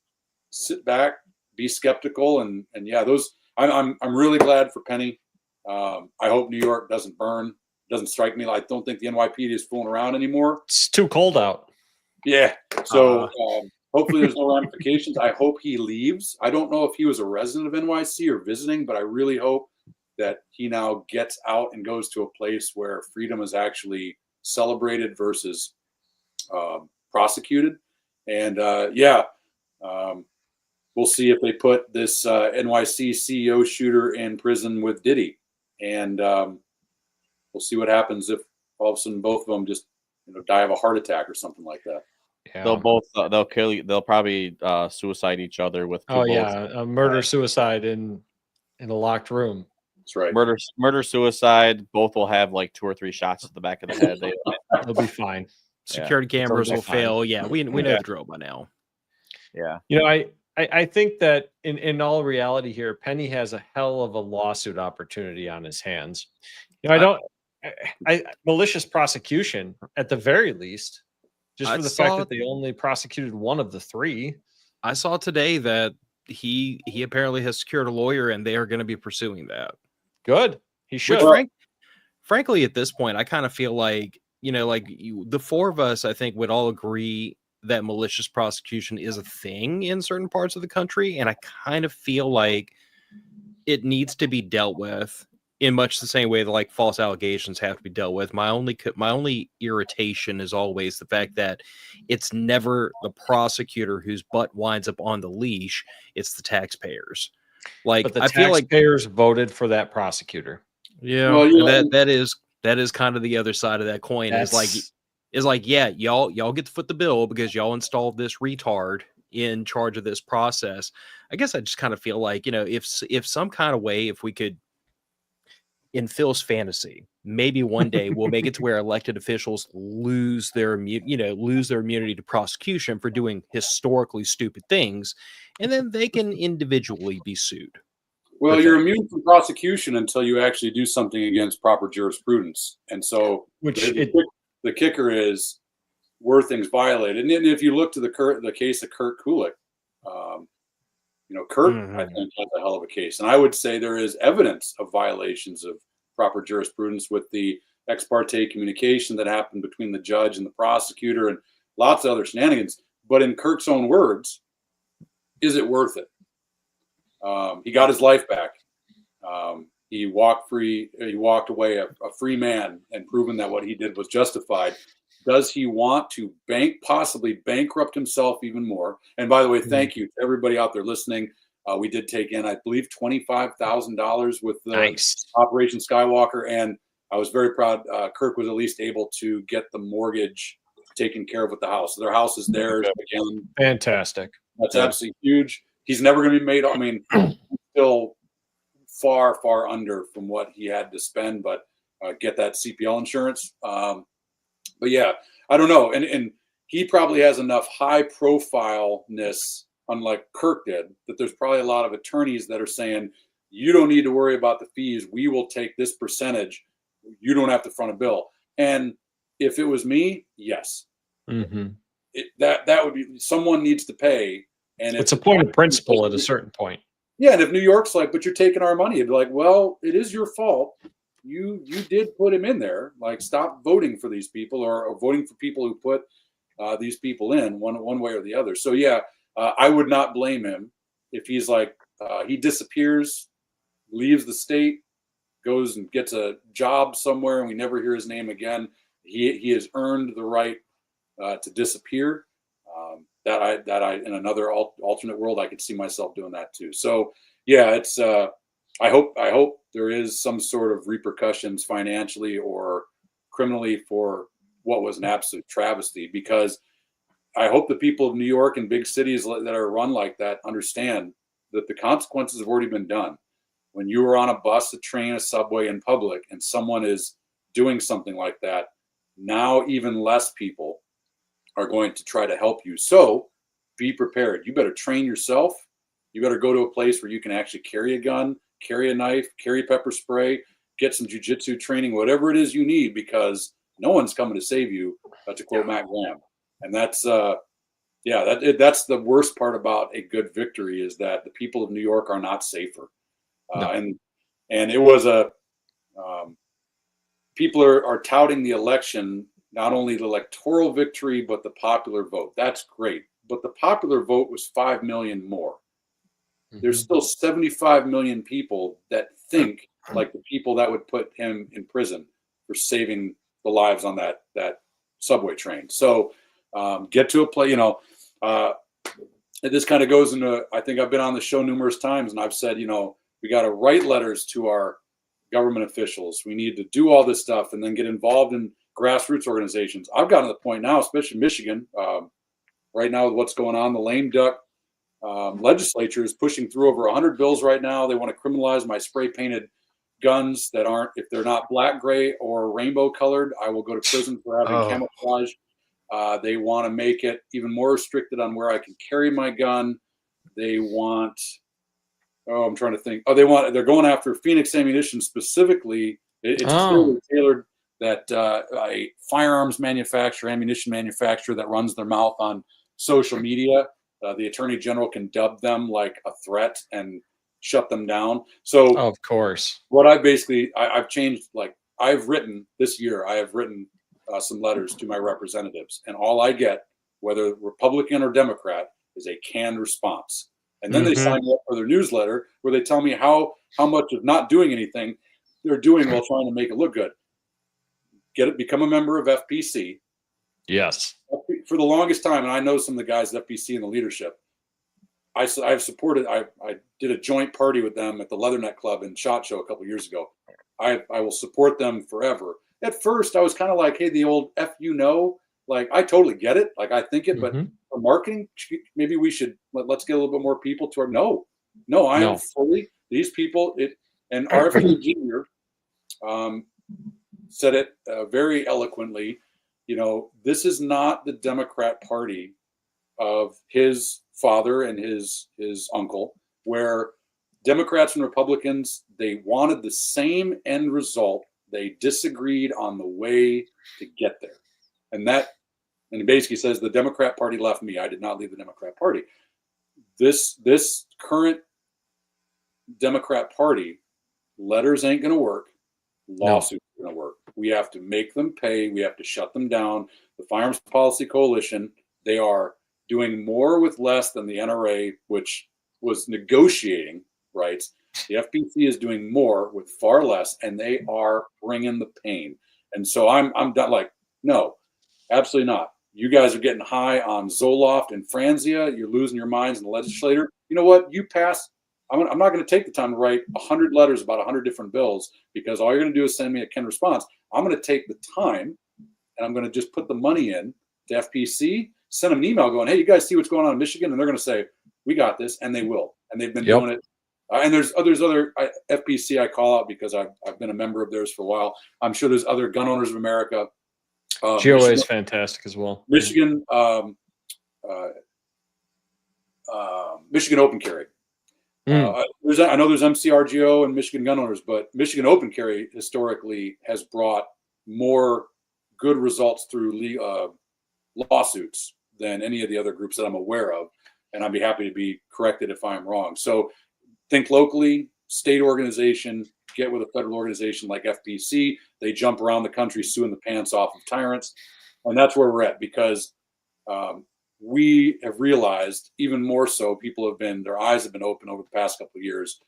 [SPEAKER 2] sit back, be skeptical, and yeah, those. I'm really glad for Penny. I hope New York doesn't burn. Doesn't strike me. I don't think the NYPD is fooling around anymore.
[SPEAKER 3] It's too cold out.
[SPEAKER 2] Yeah. So hopefully there's no ramifications. I hope he leaves. I don't know if he was a resident of NYC or visiting, but I really hope that he now gets out and goes to a place where freedom is actually celebrated versus prosecuted. And we'll see if they put this NYC CEO shooter in prison with Diddy. And we'll see what happens if all of a sudden both of them just die of a heart attack or something like that.
[SPEAKER 3] Yeah.
[SPEAKER 4] They'll probably suicide each other with
[SPEAKER 3] a murder suicide in a locked room.
[SPEAKER 2] That's right.
[SPEAKER 4] Murder suicide. Both will have like 2 or 3 shots at the back of the head.
[SPEAKER 3] They'll be fine.
[SPEAKER 1] Security cameras will fail. Yeah, we know the drill by now.
[SPEAKER 4] Yeah.
[SPEAKER 3] I think that in all reality here, Penny has a hell of a lawsuit opportunity on his hands. Malicious prosecution at the very least, just for the fact that they only prosecuted one of the 3.
[SPEAKER 1] I saw today that he apparently has secured a lawyer, and they are going to be pursuing that.
[SPEAKER 3] Good. He should.
[SPEAKER 1] Frankly, at this point, I kind of feel like, the 4 of us, I think, would all agree that malicious prosecution is a thing in certain parts of the country. And I kind of feel like it needs to be dealt with in much the same way that like false allegations have to be dealt with. My only irritation is always the fact that it's never the prosecutor whose butt winds up on the leash. It's the taxpayers.
[SPEAKER 3] But the taxpayers voted for that prosecutor.
[SPEAKER 1] Yeah. Well, that is kind of the other side of that coin. Is like, yeah, y'all get to foot the bill because y'all installed this retard in charge of this process. I guess I just kind of feel like, if some kind of way, if we could, in Phil's fantasy, maybe one day we'll make it to where elected officials lose their immunity to prosecution for doing historically stupid things, and then they can individually be sued.
[SPEAKER 2] Well, you're immune from prosecution until you actually do something against proper jurisprudence. And so the kicker is, were things violated? And if you look to the case of Kurt Kulik, Kurt, I think, has a hell of a case. And I would say there is evidence of violations of proper jurisprudence with the ex parte communication that happened between the judge and the prosecutor and lots of other shenanigans. But in Kirk's own words, is it worth it? He got his life back. He walked free. He walked away a free man and proven that what he did was justified. Does he want to possibly bankrupt himself even more? And by the way, thank you to everybody out there listening. We did take in, I believe, $25,000 with the Operation Skywalker, and I was very proud. Kirk was at least able to get the mortgage taken care of with the house. So their house is theirs again.
[SPEAKER 3] Fantastic.
[SPEAKER 2] That's absolutely huge. He's never going to be made. I mean, still far, far under from what he had to spend, but get that CPL insurance. But yeah, I don't know. And he probably has enough high profileness, unlike Kirk did, that there's probably a lot of attorneys that are saying, you don't need to worry about the fees. We will take this percentage. You don't have to front a bill. And if it was me, yes.
[SPEAKER 3] Mm-hmm.
[SPEAKER 2] That would be, someone needs to pay. And
[SPEAKER 3] it's a point of principle at a certain point.
[SPEAKER 2] Yeah, and if New York's like, but you're taking our money, it'd be like, well, it is your fault. You did put him in there. Like, stop voting for these people or voting for people who put these people in one way or the other. So yeah, I would not blame him if he's like he disappears, leaves the state, goes and gets a job somewhere, and we never hear his name again. He has earned the right to disappear. That I in another alternate world, I could see myself doing that too. So yeah, it's I hope there is some sort of repercussions financially or criminally for what was an absolute travesty, because I hope the people of New York and big cities that are run like that understand that the consequences have already been done. When you are on a bus, a train, a subway in public, and someone is doing something like that, now even less people are going to try to help you. So be prepared. You better train yourself. You better go to a place where you can actually carry a gun, carry a knife, carry pepper spray, get some jujitsu training, whatever it is you need, because no one's coming to save you, to quote Matt Graham. And that's, that's the worst part about a good victory, is that the people of New York are not safer.
[SPEAKER 3] No.
[SPEAKER 2] And it was people are touting the election, not only the electoral victory, but the popular vote. That's great. But the popular vote was 5 million more. There's still 75 million people that think like the people that would put him in prison for saving the lives on that subway train. So get to a place, this kind of goes into, I think I've been on the show numerous times and I've said, we got to write letters to our government officials. We need to do all this stuff and then get involved in grassroots organizations. I've gotten to the point now, especially in Michigan, right now with what's going on, the lame duck legislature is pushing through over 100 bills right now. They want to criminalize my spray painted guns that aren't, if they're not black, gray, or rainbow colored, I will go to prison for having camouflage. They want to make it even more restricted on where I can carry my gun. They want, I'm trying to think. They're going after Phoenix Ammunition specifically. It's clearly tailored that a firearms manufacturer, ammunition manufacturer that runs their mouth on social media, the Attorney General can dub them like a threat and shut them down. So
[SPEAKER 3] of course,
[SPEAKER 2] what I've changed, like I've written this year, I have written some letters to my representatives, and all I get, whether Republican or Democrat, is a canned response. And then they sign me up for their newsletter where they tell me how much of not doing anything they're doing while trying to make it look good. Become a member of FPC.
[SPEAKER 3] Yes.
[SPEAKER 2] For the longest time, and I know some of the guys at FPC in the leadership, I've supported, I did a joint party with them at the Leatherneck Club in SHOT Show a couple years ago. I will support them forever. At first, I was kind of like, hey, the old like, I totally get it. Like, I think it, but for marketing, maybe we should, let's get a little bit more people to our, no, I am fully, these people, and RFK Jr. Said it very eloquently, this is not the Democrat Party of his father and his uncle, where Democrats and Republicans, they wanted the same end result. They disagreed on the way to get there. And he basically says the Democrat Party left me. I did not leave the Democrat Party. This current Democrat Party, letters ain't going to work. Lawsuits are going to work. We have to make them pay. We have to shut them down. The Firearms Policy Coalition, they are doing more with less than the NRA, which was negotiating rights. The FPC is doing more with far less, and they are bringing the pain. And so I'm done. Like, no, absolutely not. You guys are getting high on Zoloft and Franzia. You're losing your minds in the legislature. You know what? You pass. I'm not going to take the time to write 100 letters about 100 different bills, because all you're going to do is send me a canned response. I'm going to take the time, and I'm going to just put the money in to FPC, send them an email going, hey, you guys see what's going on in Michigan? And they're going to say, we got this. And they will. And they've been doing it. And there's other FPC I call out because I've been a member of theirs for a while. I'm sure there's other Gun Owners of America.
[SPEAKER 3] GOA is fantastic as well.
[SPEAKER 2] Michigan, Michigan Open Carry. I know there's MCRGO and Michigan Gun Owners, but Michigan Open Carry historically has brought more good results through lawsuits than any of the other groups that I'm aware of. And I'd be happy to be corrected if I'm wrong. So think locally, state organization, get with a federal organization like FPC. They jump around the country suing the pants off of tyrants. And that's where we're at, because we have realized, even more so, their eyes have been open over the past couple of years.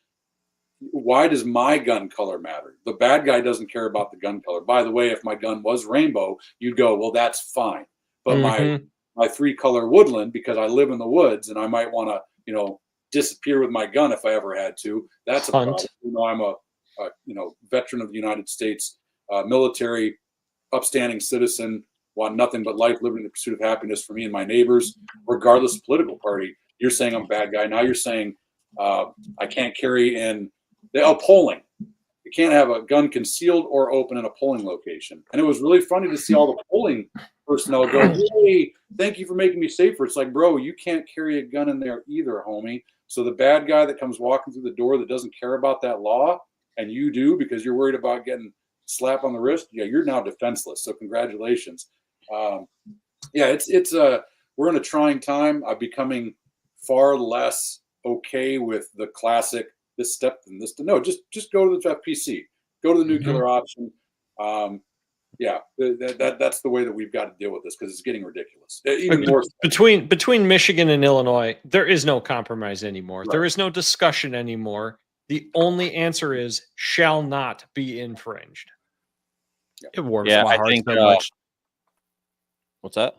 [SPEAKER 2] Why does my gun color matter? The bad guy doesn't care about the gun color. By the way, if my gun was rainbow, you'd go, well, that's fine. But my 3-color woodland, because I live in the woods and I might want to, disappear with my gun if I ever had to, that's a problem. I'm a veteran of the United States military, upstanding citizen. want nothing but life, living in the pursuit of happiness for me and my neighbors, regardless of political party. You're saying I'm a bad guy. Now you're saying I can't carry in polling. You can't have a gun concealed or open in a polling location. And it was really funny to see all the polling personnel go, hey, thank you for making me safer. It's like, bro, you can't carry a gun in there either, homie. So the bad guy that comes walking through the door that doesn't care about that law, and you do because you're worried about getting slap on the wrist, yeah, you're now defenseless. So congratulations. We're in a trying time. I'm becoming far less okay with the classic this step and this. No, just go to the FPC, go to the nuclear option. That's the way that we've got to deal with this because it's getting ridiculous. Even more
[SPEAKER 3] between Michigan and Illinois, there is no compromise anymore. Right. There is no discussion anymore. The only answer is shall not be infringed.
[SPEAKER 1] It warms my heart so much.
[SPEAKER 4] What's that?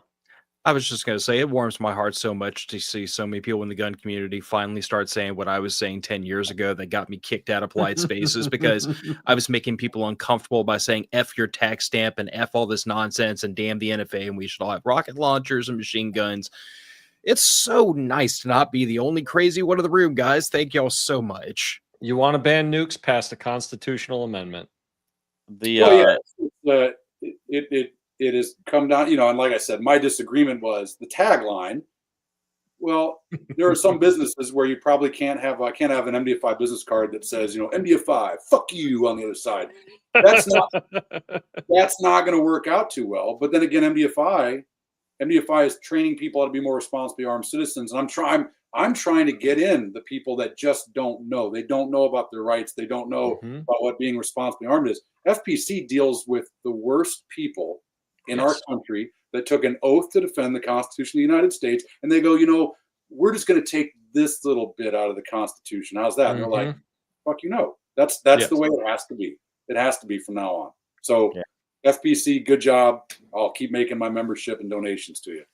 [SPEAKER 1] I was just going to say, it warms my heart so much to see so many people in the gun community finally start saying what I was saying 10 years ago that got me kicked out of polite spaces because I was making people uncomfortable by saying F your tax stamp and F all this nonsense and damn the NFA and we should all have rocket launchers and machine guns. It's so nice to not be the only crazy one in the room, guys. Thank y'all so much.
[SPEAKER 3] You want to ban nukes? Pass the constitutional amendment.
[SPEAKER 2] It has come down, and like I said, my disagreement was the tagline. Well, there are some businesses where you probably can't have an MDFI business card that says, MDFI, fuck you on the other side. That's not going to work out too well. But then again, MDFI is training people how to be more responsibly armed citizens. And I'm trying to get in the people that just don't know. They don't know about their rights. They don't know about what being responsibly armed is. FPC deals with the worst people in our country that took an oath to defend the Constitution of the United States. And they go, we're just going to take this little bit out of the Constitution. How's that? And they're like, fuck That's the way it has to be. It has to be from now on. So FPC, good job. I'll keep making my membership and donations to you.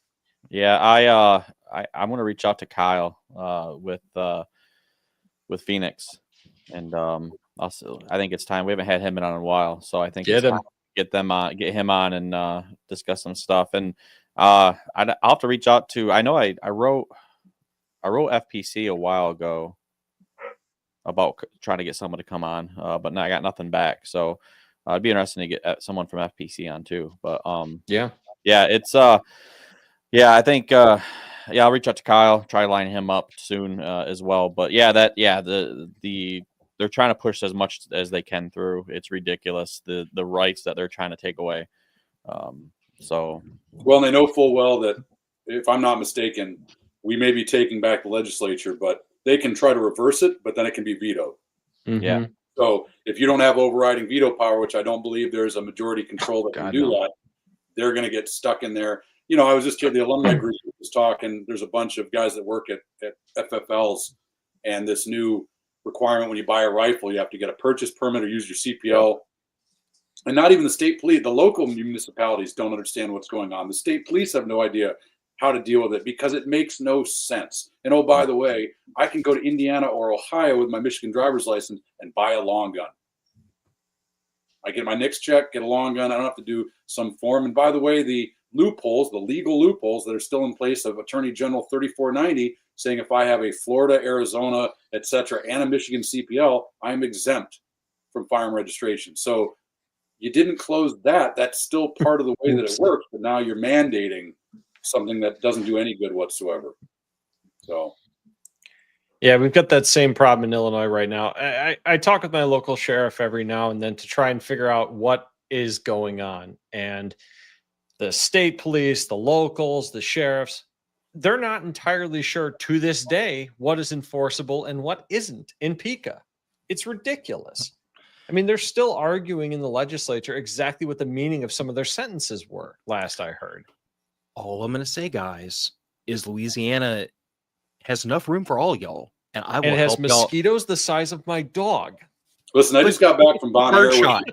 [SPEAKER 4] Yeah, I'm going to reach out to Kyle with Phoenix. And I think it's time. We haven't had him in on a while. So I think it's time. Get him on and discuss some stuff. And I'll have to reach out to. I know I wrote FPC a while ago about trying to get someone to come on, but now I got nothing back. So it'd be interesting to get someone from FPC on too. But it's I think I'll reach out to Kyle, try to line him up soon as well. But they're trying to push as much as they can through. It's ridiculous, the rights that they're trying to take away. And
[SPEAKER 2] they know full well that, if I'm not mistaken, we may be taking back the legislature, but they can try to reverse it, but then it can be vetoed.
[SPEAKER 4] Yeah.
[SPEAKER 2] So if you don't have overriding veto power, which I don't believe there's a majority control that can do that, they're going to get stuck in there. I was just here, the alumni group was talking. There's a bunch of guys that work at FFLs, and this new requirement when you buy a rifle, you have to get a purchase permit or use your CPL. And not even the state police, the local municipalities don't understand what's going on. The state police have no idea how to deal with it because it makes no sense. And oh, by the way, I can go to Indiana or Ohio with my Michigan driver's license and buy a long gun. I get my NICS check, get a long gun. I don't have to do some form. And by the way, the legal loopholes that are still in place of Attorney General 3490 saying if I have a Florida, Arizona, etc., and a Michigan CPL, I'm exempt from firearm registration. So you didn't close that. That's still part of the way that it works, but now you're mandating something that doesn't do any good whatsoever. So,
[SPEAKER 3] yeah, we've got that same problem in Illinois right now. I talk with my local sheriff every now and then to try and figure out what is going on. And the state police, the locals, the sheriffs, they're not entirely sure to this day what is enforceable and what isn't in PICA. It's ridiculous. I mean, they're still arguing in the legislature exactly what the meaning of some of their sentences were, last I heard.
[SPEAKER 1] All I'm going to say, guys, is Louisiana has enough room for all y'all. And I will
[SPEAKER 3] it has
[SPEAKER 1] help
[SPEAKER 3] mosquitoes the size of my dog.
[SPEAKER 2] Listen, I just got back from Bon Air, humid,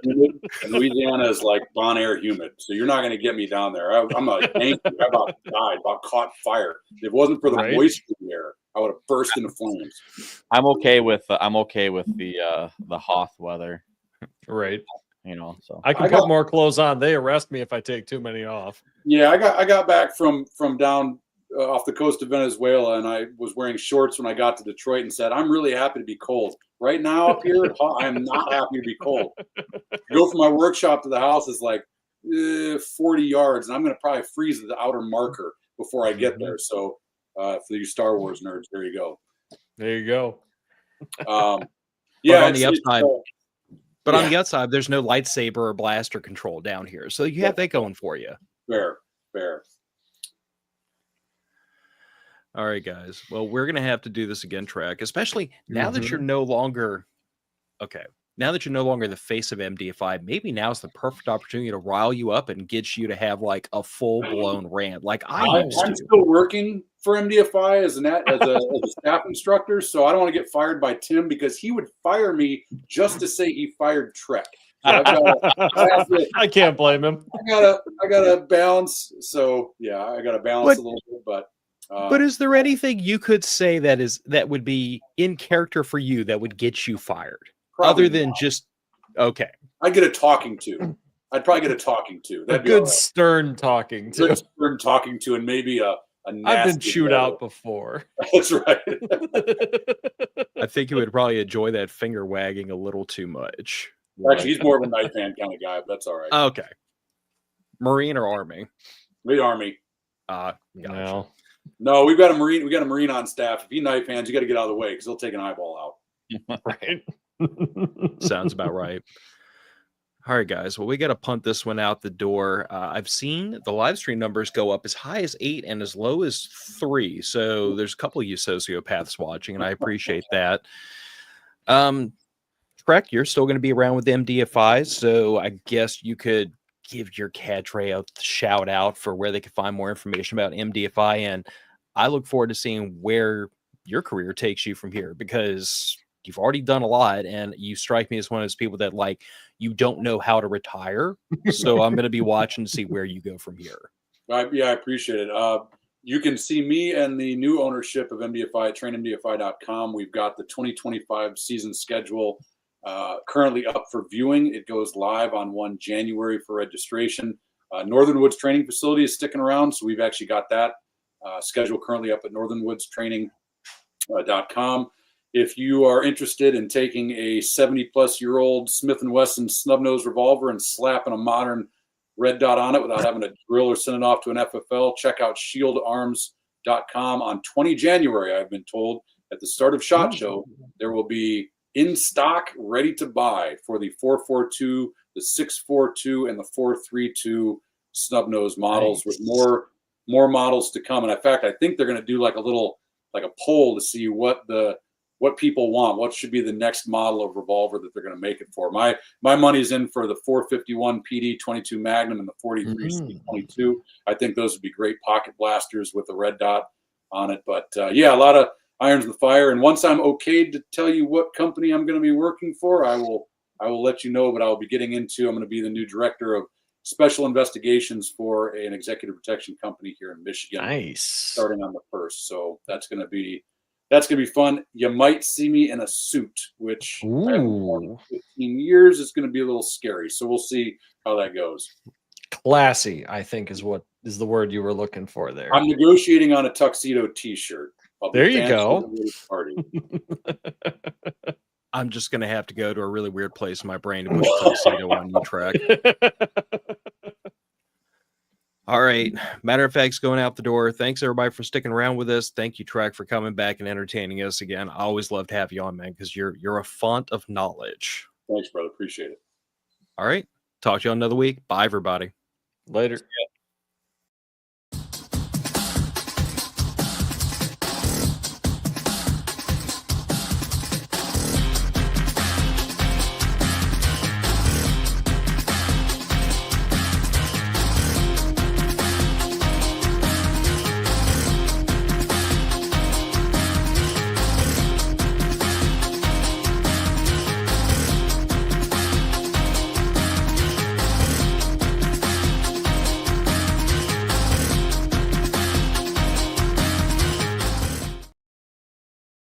[SPEAKER 2] and Louisiana is like Bon Air humid, so you're not going to get me down there. I'm a Yankee. I about died, about caught fire. If it wasn't for the moisture in the air, I would have burst into flames.
[SPEAKER 4] I'm okay with the Hoth weather.
[SPEAKER 3] Right.
[SPEAKER 4] So
[SPEAKER 3] I can put more clothes on. They arrest me if I take too many off.
[SPEAKER 2] Yeah, I got back from down off the coast of Venezuela, and I was wearing shorts when I got to Detroit, and said, "I'm really happy to be cold. Right now up here, I'm not happy to be cold. To go from my workshop to the house is like 40 yards, and I'm going to probably freeze at the outer marker before I get there." So for you Star Wars nerds, there you go.
[SPEAKER 3] There you go.
[SPEAKER 2] Yeah,
[SPEAKER 1] on the upside. But on the outside, there's no lightsaber or blaster control down here. So you have that going for you.
[SPEAKER 2] Fair.
[SPEAKER 1] All right, guys. Well, we're going to have to do this again, Trek, especially now that you're no longer the face of MDFI. Maybe now's the perfect opportunity to rile you up and get you to have like a full-blown rant like I'm
[SPEAKER 2] still working for MDFI as a staff instructor, so I don't want to get fired by Tim because he would fire me just to say he fired Trek. So
[SPEAKER 3] I can't blame him.
[SPEAKER 2] I gotta balance. So yeah, I gotta balance a little bit,
[SPEAKER 1] but is there anything you could say that would be in character for you that would get you fired? Other than just okay.
[SPEAKER 2] I'd get a talking to. I'd probably get a talking to.
[SPEAKER 3] That'd be good, stern talking to.
[SPEAKER 2] Good stern talking to, and maybe a nasty
[SPEAKER 3] I've been chewed out before.
[SPEAKER 2] That's right.
[SPEAKER 1] I think you would probably enjoy that finger wagging a little too much.
[SPEAKER 2] Actually, he's more of a knife hand kind of guy, but that's all right.
[SPEAKER 1] Okay. Marine or Army?
[SPEAKER 2] The Army.
[SPEAKER 1] Gotcha.
[SPEAKER 2] No, we've got a Marine. We got a Marine on staff. If he knife hands, you got to get out of the way because he'll take an eyeball out.
[SPEAKER 3] Right.
[SPEAKER 1] Sounds about right. All right, guys. Well, we got to punt this one out the door. I've seen the live stream numbers go up as high as 8 and as low as 3. So there's a couple of you sociopaths watching, and I appreciate that. Trek, you're still going to be around with MDFI, so I guess you could give your cadre a shout out for where they can find more information about MDFI. And I look forward to seeing where your career takes you from here, because you've already done a lot and you strike me as one of those people that like, you don't know how to retire. So I'm going to be watching to see where you go from here.
[SPEAKER 2] Yeah, I appreciate it. You can see me and the new ownership of MDFI at trainmdfi.com. We've got the 2025 season schedule currently up for viewing. It goes live on 1 January for registration. Northern Woods Training Facility is sticking around, so we've actually got that schedule currently up at northernwoodstraining.com. If you are interested in taking a 70-plus-year-old Smith & Wesson snub-nose revolver and slapping a modern red dot on it without having to drill or send it off to an FFL, check out shieldarms.com. On 20 January, I've been told, at the start of SHOT Show, there will be in stock, ready to buy for the 442, the 642, and the 432 snub-nose models, with more models to come. And in fact, I think they're going to do like a poll to see what people want, what should be the next model of revolver that they're going to make it for. My money's in for the 451 PD 22 Magnum and the 43 C22. I think those would be great pocket blasters with a red dot on it. But yeah, a lot of irons in the fire. And once I'm okayed to tell you what company I'm going to be working for, I will let you know. But I'll be getting into. I'm going to be the new director of special investigations for an executive protection company here in Michigan.
[SPEAKER 3] Nice.
[SPEAKER 2] Starting on the 1st. So that's going to be fun. You might see me in a suit, which I haven't worn in 15 years. It's going to be a little scary. So we'll see how that goes.
[SPEAKER 3] Classy, I think, is the word you were looking for there.
[SPEAKER 2] I'm negotiating on a tuxedo T-shirt.
[SPEAKER 3] There you go.
[SPEAKER 2] Party.
[SPEAKER 1] I'm just going to have to go to a really weird place in my brain to put a tuxedo on you, Track. All right. Matter of fact's going out the door. Thanks, everybody, for sticking around with us. Thank you, Track, for coming back and entertaining us again. I always love to have you on, man, because you're a font of knowledge.
[SPEAKER 2] Thanks, brother. Appreciate it.
[SPEAKER 1] All right. Talk to you on another week. Bye, everybody.
[SPEAKER 3] Later.
[SPEAKER 2] Yeah.